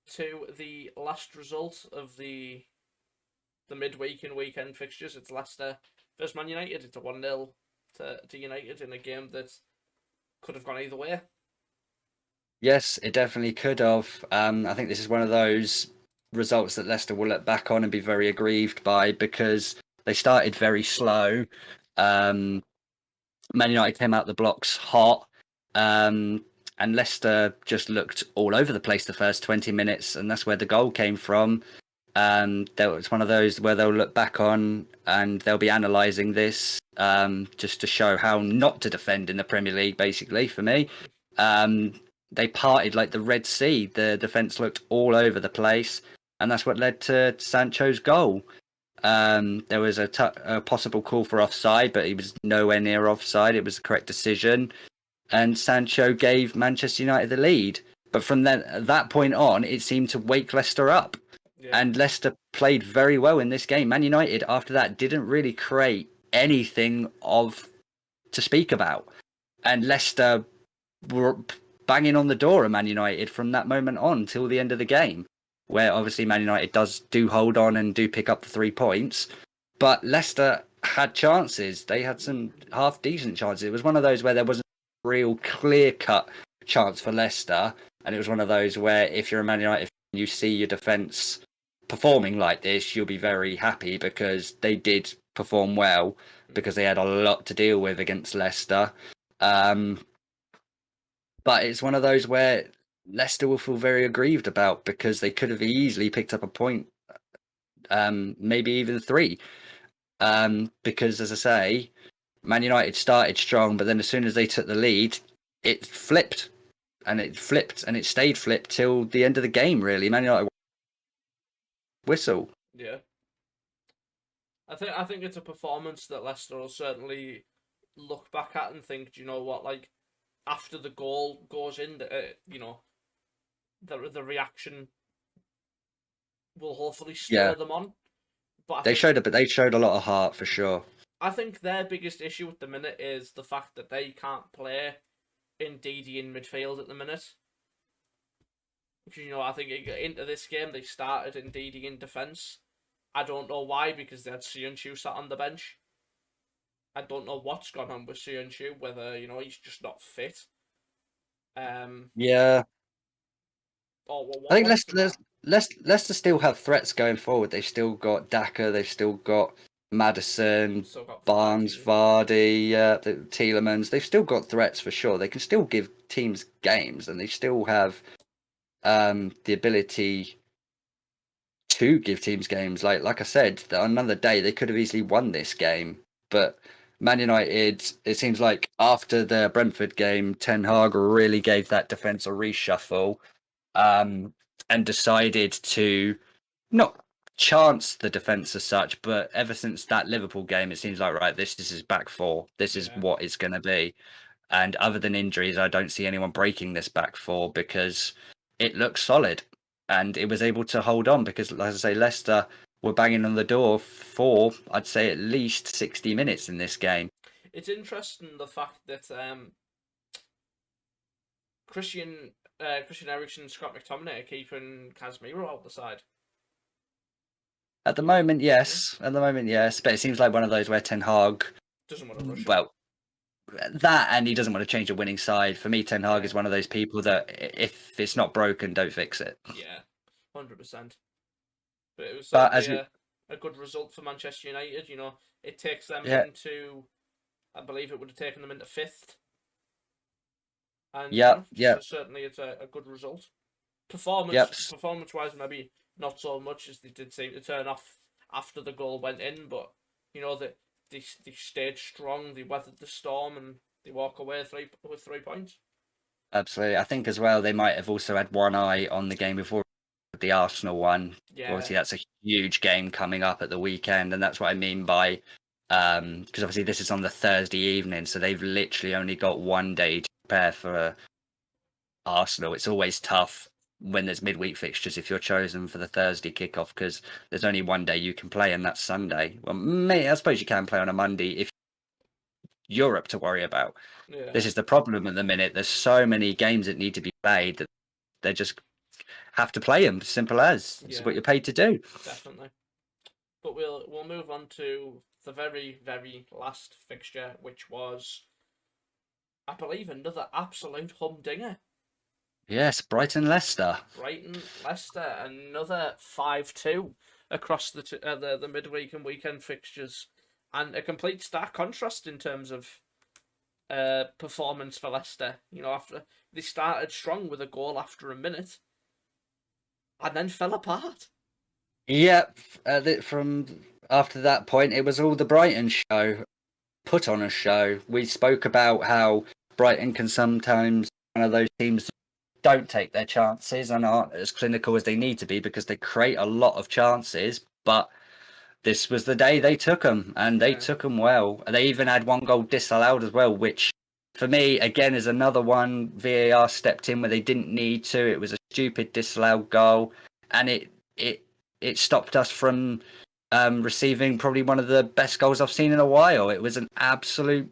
to the last result of the midweek and weekend fixtures. It's Leicester versus Man United. It's a 1-0 to United in a game that could have gone either way. Yes, it definitely could have. I think this is one of those results that Leicester will look back on and be very aggrieved by because they started very slow. Man United came out the blocks hot, and Leicester just looked all over the place the first 20 minutes, and that's where the goal came from. It's one of those where they'll look back on and they'll be analysing this just to show how not to defend in the Premier League, basically, for me. They parted like the Red Sea. The defence looked all over the place, and that's what led to Sancho's goal. There was a possible call for offside, but he was nowhere near offside. It was the correct decision, and Sancho gave Manchester United the lead. But from that point on, it seemed to wake Leicester up. Yeah. And Leicester played very well in this game. Man United, after that, didn't really create anything to speak about. And Leicester were banging on the door of Man United from that moment on till the end of the game, where obviously Man United do hold on and do pick up the 3 points. But Leicester had chances. They had some half-decent chances. It was one of those where there wasn't a real clear-cut chance for Leicester. And it was one of those where if you're a Man United fan, you see your defence performing like this, you'll be very happy because they did perform well because they had a lot to deal with against Leicester. But it's one of those where Leicester will feel very aggrieved about because they could have easily picked up a point, maybe even 3. Because, as I say, Man United started strong, but then as soon as they took the lead, it flipped. And it flipped, and it stayed flipped till the end of the game, really. Man United whistle. Yeah. I think it's a performance that Leicester will certainly look back at and think, do you know what, like, after the goal goes in, the reaction will hopefully spur them on. But they showed a lot of heart for sure. I think their biggest issue at the minute is the fact that they can't play Ndidi in midfield at the minute. Because, I think into this game they started Ndidi in defence. I don't know why, because they had Söyüncü sat on the bench. I don't know what's gone on with Söyüncü, whether, he's just not fit. Yeah. I think Leicester still have threats going forward. They've still got Daka, they've still got Maddison, Barnes, Vardy, the Tielemans. They've still got threats for sure. They can still give teams games, and they still have the ability to give teams games. Like I said, on another day they could have easily won this game, but Man United, it seems like after the Brentford game, Ten Hag really gave that defence a reshuffle, and decided to not chance the defence as such, but ever since that Liverpool game, it seems like, right, this is his back four. This is what it's going to be. And other than injuries, I don't see anyone breaking this back four because it looks solid. And it was able to hold on because, like I say, Leicester were banging on the door for, I'd say, at least 60 minutes in this game. It's interesting the fact that Christian Eriksen and Scott McTominay are keeping Casemiro out the side. At the moment, yes. At the moment, yes. But it seems like one of those where Ten Hag doesn't want to rush. Well, that and he doesn't want to change a winning side. For me, Ten Hag is one of those people that if it's not broken, don't fix it. Yeah, 100%. But it was certainly a good result for Manchester United. You know, it takes them into, I believe it would have taken them into 5th. And certainly it's a good result. Performance-wise, maybe not so much as they did seem to turn off after the goal went in, but you know that they stayed strong, they weathered the storm, and they walk away with 3 points. Absolutely, I think as well they might have also had one eye on the game before the Arsenal one. Yeah, obviously that's a huge game coming up at the weekend, and that's what I mean by because obviously this is on the Thursday evening, so they've literally only got one day to prepare for Arsenal. It's always tough when there's midweek fixtures if you're chosen for the Thursday kickoff because there's only one day you can play, and that's Sunday. Well, I suppose you can play on a Monday if Europe to worry about. Yeah. This is the problem at the minute. There's so many games that need to be played that they just have to play them. Simple as. It's what you're paid to do. Definitely. But we'll move on to the very, very last fixture, which was, I believe, another absolute humdinger. Yes, Brighton-Leicester. Brighton-Leicester, another 5-2 across the midweek and weekend fixtures, and a complete stark contrast in terms of performance for Leicester. You know, after they started strong with a goal after a minute, and then fell apart. Yep, from after that point, it was all the Brighton show. Put on a show. We spoke about how Brighton can sometimes one of those teams that don't take their chances and aren't as clinical as they need to be because they create a lot of chances. But this was the day they took them, and they took them well. They even had one goal disallowed as well, which for me, again, is another one. VAR stepped in where they didn't need to. It was a stupid disallowed goal, and it stopped us from receiving probably one of the best goals I've seen in a while. It was an absolute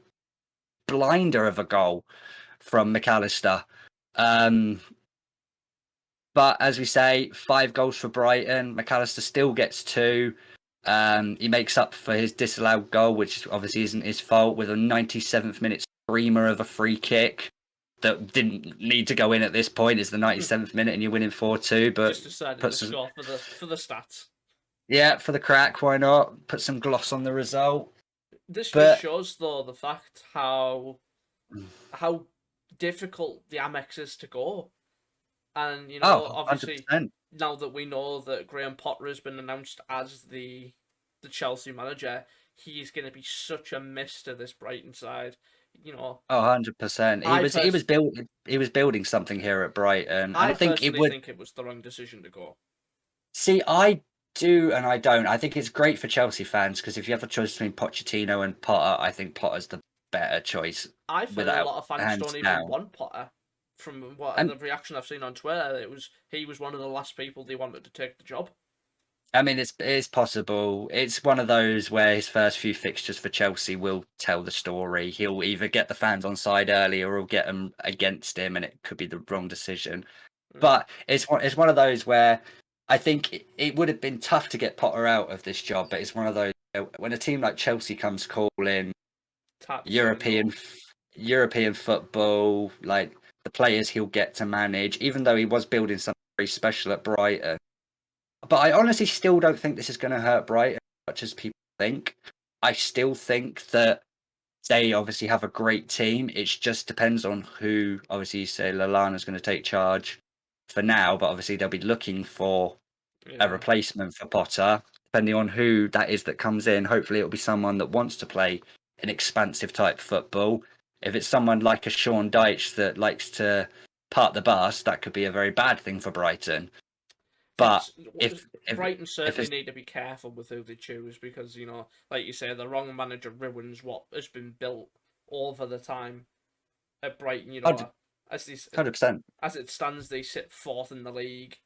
blinder of a goal from McAllister. But as we say, 5 goals for Brighton. McAllister still gets 2. He makes up for his disallowed goal, which obviously isn't his fault, with a 97th minute screamer of a free kick that didn't need to go in at this point. It's the 97th minute and you're winning 4-2. But just decided to score for the stats. Yeah, for the crack, why not? Put some gloss on the result. This just shows, though, the fact how difficult the Amex is to go. And, you know, obviously, 100%. Now that we know that Graham Potter has been announced as the Chelsea manager, he's going to be such a miss to this Brighton side. You know, 100%. He was building something here at Brighton. I think it was the wrong decision to go. See, I do and I don't. I think it's great for Chelsea fans because if you have a choice between Pochettino and Potter, I think Potter's the better choice. I feel a lot of fans don't even want Potter. From the reaction I've seen on Twitter, he was one of the last people they wanted to take the job. I mean, it's possible. It's one of those where his first few fixtures for Chelsea will tell the story. He'll either get the fans on side early or he'll get them against him, and it could be the wrong decision. But it's one of those where I think it would have been tough to get Potter out of this job, but it's one of those when a team like Chelsea comes calling European football, like the players he'll get to manage, even though he was building something very special at Brighton. But I honestly still don't think this is going to hurt Brighton as much as people think. I still think that they obviously have a great team. It just depends on who, obviously, you say Lallana's going to take charge for now, but obviously they'll be looking for a replacement for Potter, depending on who that is that comes in. Hopefully it'll be someone that wants to play an expansive type football. If it's someone like a Sean Dyche that likes to part the bus, that could be a very bad thing for Brighton. But if Brighton certainly it's need to be careful with who they choose because, you know, like you say, the wrong manager ruins what has been built over the time at Brighton. You know, 100%. as it stands, they sit fourth in the league.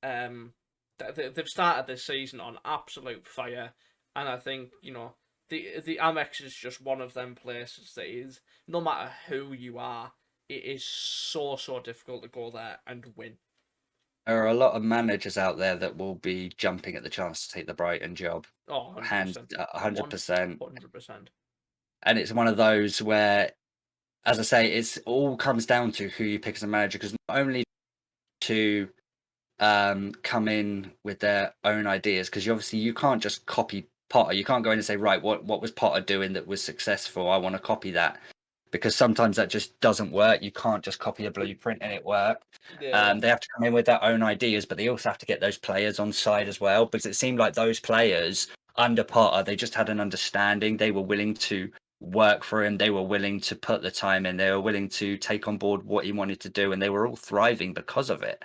They've started this season on absolute fire, and I think, you know, the Amex is just one of them places that is, no matter who you are, it is so difficult to go there and win. There are a lot of managers out there that will be jumping at the chance to take the Brighton job. Oh, 100%. 100%. 100%. And it's one of those where, as I say, it's all comes down to who you pick as a manager, because not only to come in with their own ideas, because obviously you can't just copy Potter. You can't go in and say, right, what was Potter doing that was successful? I want to copy that, because sometimes that just doesn't work. You can't just copy a blueprint and it work. Yeah. They have to come in with their own ideas, but they also have to get those players on side as well, because it seemed like those players under Potter, they just had an understanding. They were willing to work for him. They were willing to put the time in. They were willing to take on board what he wanted to do, and they were all thriving because of it.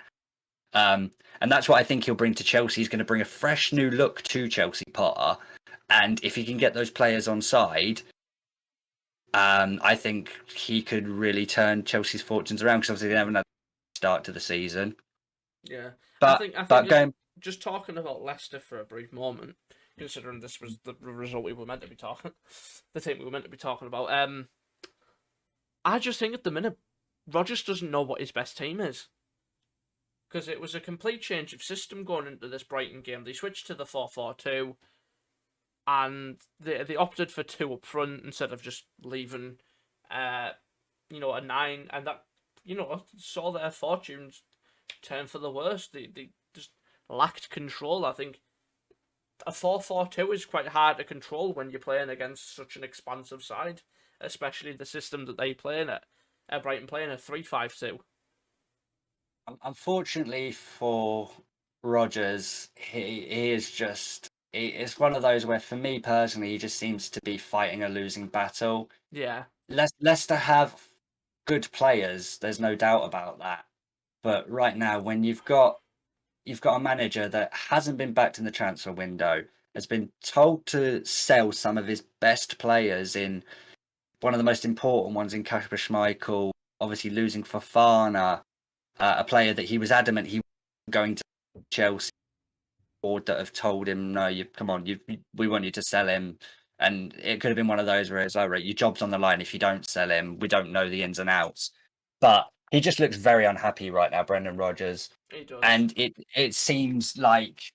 And that's what I think he'll bring to Chelsea. He's going to bring a fresh new look to Chelsea, Potter. And if he can get those players on side, I think he could really turn Chelsea's fortunes around, because obviously they haven't had a start to the season. Yeah. But I think going... just talking about Leicester for a brief moment, considering this was the result we were meant to be talking, the team we were meant to be talking about. I just think at the minute, Rodgers doesn't know what his best team is. Because it was a complete change of system going into this Brighton game. They switched to the 4-4-2, and they opted for 2 up front instead of just leaving, a 9, and that, saw their fortunes turn for the worst. They just lacked control. I think a 4-4-2 is quite hard to control when you're playing against such an expansive side, especially the system that they play in at Brighton, playing a 3-5-2. Unfortunately for Rodgers, he is just... It's one of those where, for me personally, he just seems to be fighting a losing battle. Yeah. Leicester have good players, there's no doubt about that. But right now, when you've got a manager that hasn't been backed in the transfer window, has been told to sell some of his best players, in one of the most important ones in Kasper Schmeichel, obviously losing Fofana, a player that he was adamant he was going to Chelsea, board that have told him, no, we want you to sell him. And it could have been one of those where it's like, right, your job's on the line. If you don't sell him, we don't know the ins and outs. But he just looks very unhappy right now, Brendan Rodgers. He does. And it seems like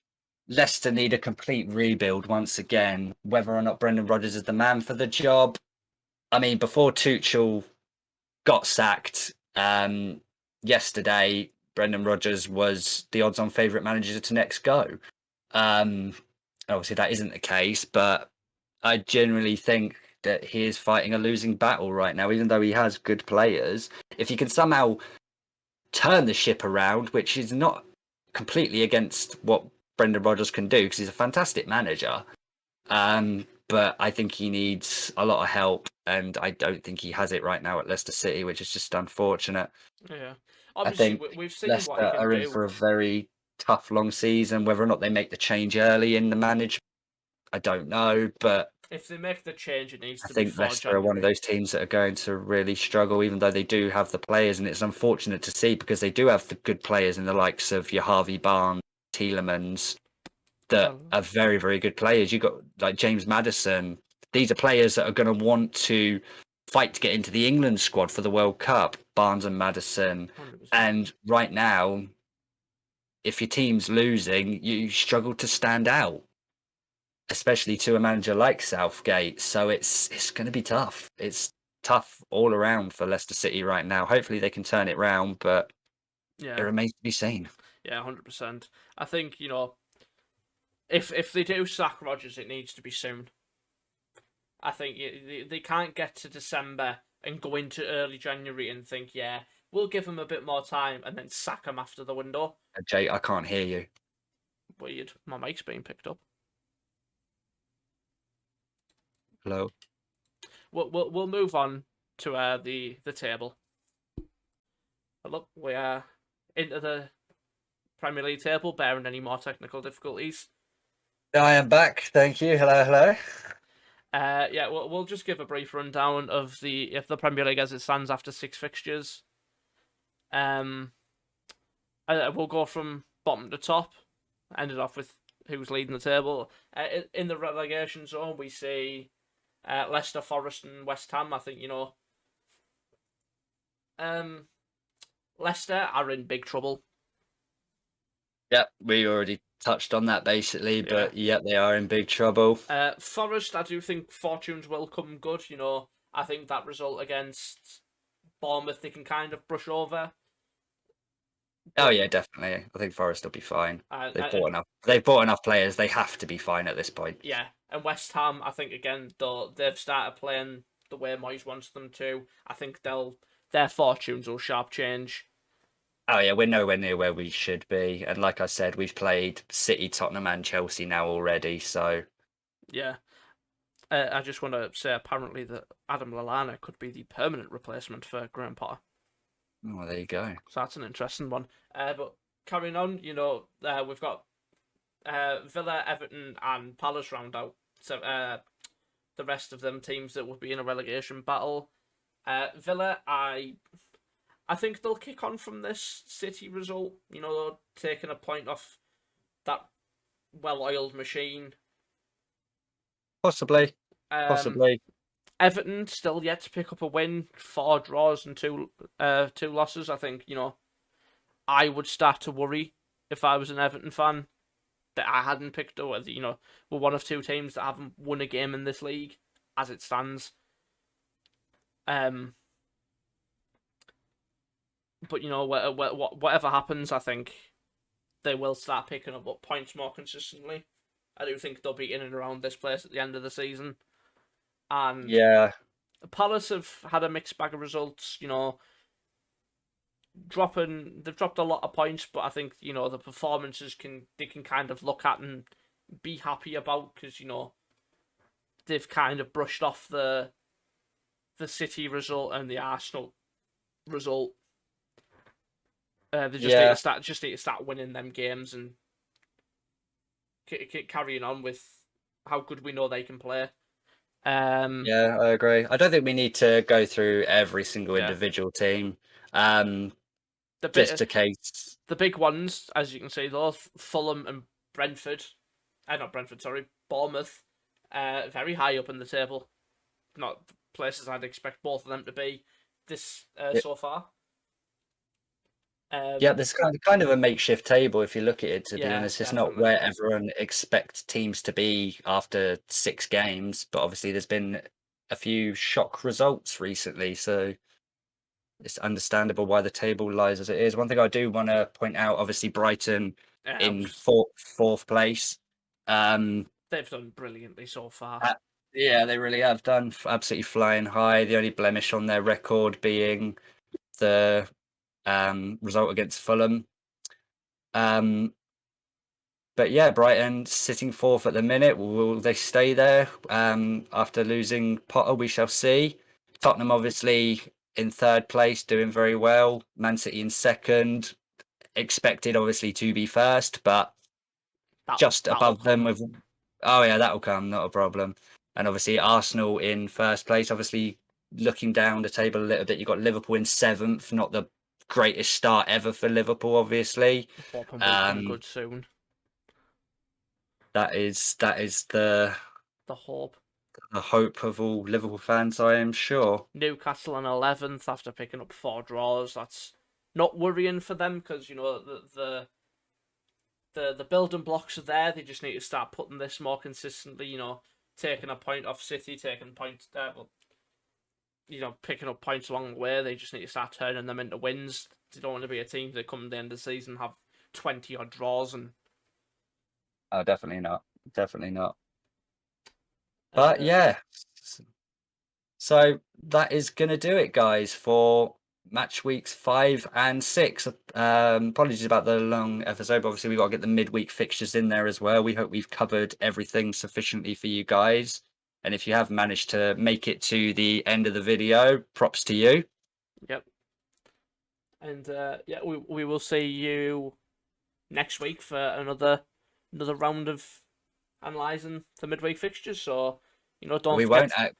Leicester need a complete rebuild once again. Whether or not Brendan Rodgers is the man for the job, I mean, before Tuchel got sacked yesterday, Brendan Rodgers was the odds-on favourite manager to next go. Obviously, that isn't the case, but I generally think that he is fighting a losing battle right now, even though he has good players. If he can somehow turn the ship around, which is not completely against what Brendan Rodgers can do, because he's a fantastic manager, but I think he needs a lot of help, and I don't think he has it right now at Leicester City, which is just unfortunate. Yeah. Obviously, I think we've seen Leicester what he can are do. in for a very tough, long season. Whether or not they make the change early in the management, I don't know, but if they make the change, it needs to I be think before Leicester January. are one of those teams that are going to really struggle, even though they do have the players, and it's unfortunate to see, because they do have the good players in the likes of your Harvey Barnes, Tielemans, that are very, very good players. You've got like James Maddison. These are players that are going to want to fight to get into the England squad for the World Cup, Barnes and Maddison. 100%. And right now, if your team's losing, you struggle to stand out, especially to a manager like Southgate. So it's going to be tough. It's tough all around for Leicester City right now. Hopefully they can turn it round, but it remains to be seen. Yeah, 100%. I think, if they do sack Rodgers, it needs to be soon. I think they can't get to December and go into early January and think, yeah, we'll give him a bit more time and then sack him after the window. Jay, I can't hear you. Weird. My mic's being picked up. Hello. We'll move on to the table. Look, we are into Premier League table, bearing any more technical difficulties. I am back. Thank you. Hello, hello. Yeah, we'll just give a brief rundown of the Premier League as it stands after 6 fixtures. We'll go from bottom to top. Ended off with who's leading the table. In the relegation zone, we see Leicester, Forest, and West Ham. I think Leicester are in big trouble. Yep, we already touched on that basically, but yeah, they are in big trouble. Forest, I do think fortunes will come good. I think that result against Bournemouth they can kind of brush over. Oh yeah, definitely. I think Forest will be fine. They've bought enough. They've bought enough players. They have to be fine at this point. Yeah, and West Ham, I think again, though they've started playing the way Moyes wants them to. I think their fortunes will sharp change. Oh yeah, we're nowhere near where we should be, and like I said, we've played City, Tottenham, and Chelsea now already. So yeah, I just want to say apparently that Adam Lallana could be the permanent replacement for Graham Potter. Oh, there you go. So that's an interesting one. But carrying on, we've got Villa, Everton, and Palace round out. So the rest of them teams that would be in a relegation battle. Villa, I think they'll kick on from this City result. Taking a point off that well-oiled machine. Possibly. Everton still yet to pick up a win. 4 draws and two losses. I think I would start to worry if I was an Everton fan that I hadn't picked up. We're one of 2 teams that haven't won a game in this league as it stands. But whatever happens, I think they will start picking up points more consistently. I do think they'll be in and around this place at the end of the season. And yeah, Palace have had a mixed bag of results. They've dropped a lot of points, but I think the performances they can kind of look at and be happy about because they've kind of brushed off the City result and the Arsenal result. They just need to start winning them games and carrying on with how good we know they can play. Yeah, I agree. I don't think we need to go through every single individual team. Just a case. The big ones, as you can see, though, Fulham and Brentford. Not Brentford, sorry, Bournemouth. Very high up in the table. Not places I'd expect both of them to be so far. Yeah, there's kind of a makeshift table if you look at it, to be honest. It's definitely. Not where everyone expects teams to be after 6 games, but obviously there's been a few shock results recently, so it's understandable why the table lies as it is. One thing I do want to point out, obviously Brighton in fourth place. They've done brilliantly so far. Yeah, they really have done, absolutely flying high. The only blemish on their record being the result against Fulham. But yeah, Brighton sitting 4th at the minute. Will they stay there after losing Potter? We shall see. Tottenham obviously in 3rd place, doing very well. Man City in 2nd, expected obviously to be 1st, but just above them with. Oh yeah, that'll come, not a problem. And obviously Arsenal in 1st place. Obviously looking down the table a little bit, you've got Liverpool in 7th, not the greatest start ever for Liverpool, obviously. Hoping will come good soon. That is the hope. The hope of all Liverpool fans, I am sure. Newcastle in 11th after picking up 4 draws. That's not worrying for them because the building blocks are there. They just need to start putting this more consistently. Taking a point off City, taking points there. Picking up points along the way. They just need to start turning them into wins. They don't want to be a team that come at the end of the season have 20 odd draws and. Oh, definitely not. But yeah, so that is going to do it, guys, for match weeks 5 and 6. Apologies about the long episode, but obviously we've got to get the midweek fixtures in there as well. We hope we've covered everything sufficiently for you guys. And if you have managed to make it to the end of the video, props to you. Yep. And we will see you next week for another round of analysing the midweek fixtures. So, don't forget.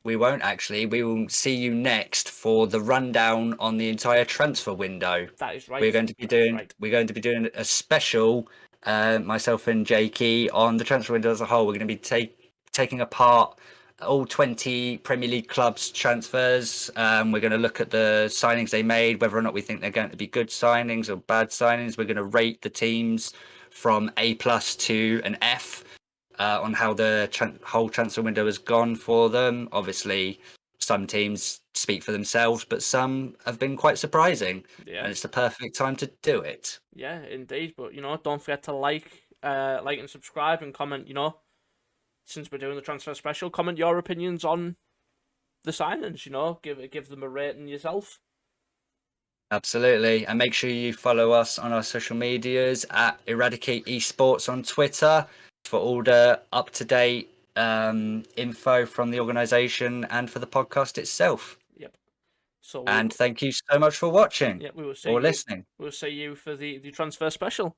We won't actually. We will see you next for the rundown on the entire transfer window. That is right. We're going to be doing a special, myself and Jakey, on the transfer window as a whole. We're going to be taking apart all 20 Premier League clubs' transfers. We're going to look at the signings they made, whether or not we think they're going to be good signings or bad signings. We're going to rate the teams from A+ to an F. On how the whole transfer window has gone for them. Obviously, some teams speak for themselves, but some have been quite surprising. Yeah. And it's the perfect time to do it. Yeah, indeed. But, don't forget to like and subscribe and comment, since we're doing the transfer special, comment your opinions on the signings, give them a rating yourself. Absolutely. And make sure you follow us on our social medias at Eradicate Esports on Twitter for all the up-to-date info from the organisation and for the podcast itself. Yep. So thank you so much for watching. Yeah, we will see or you, listening. We'll see you for the transfer special.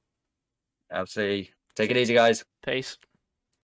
Absolutely. Take it easy, guys. Peace.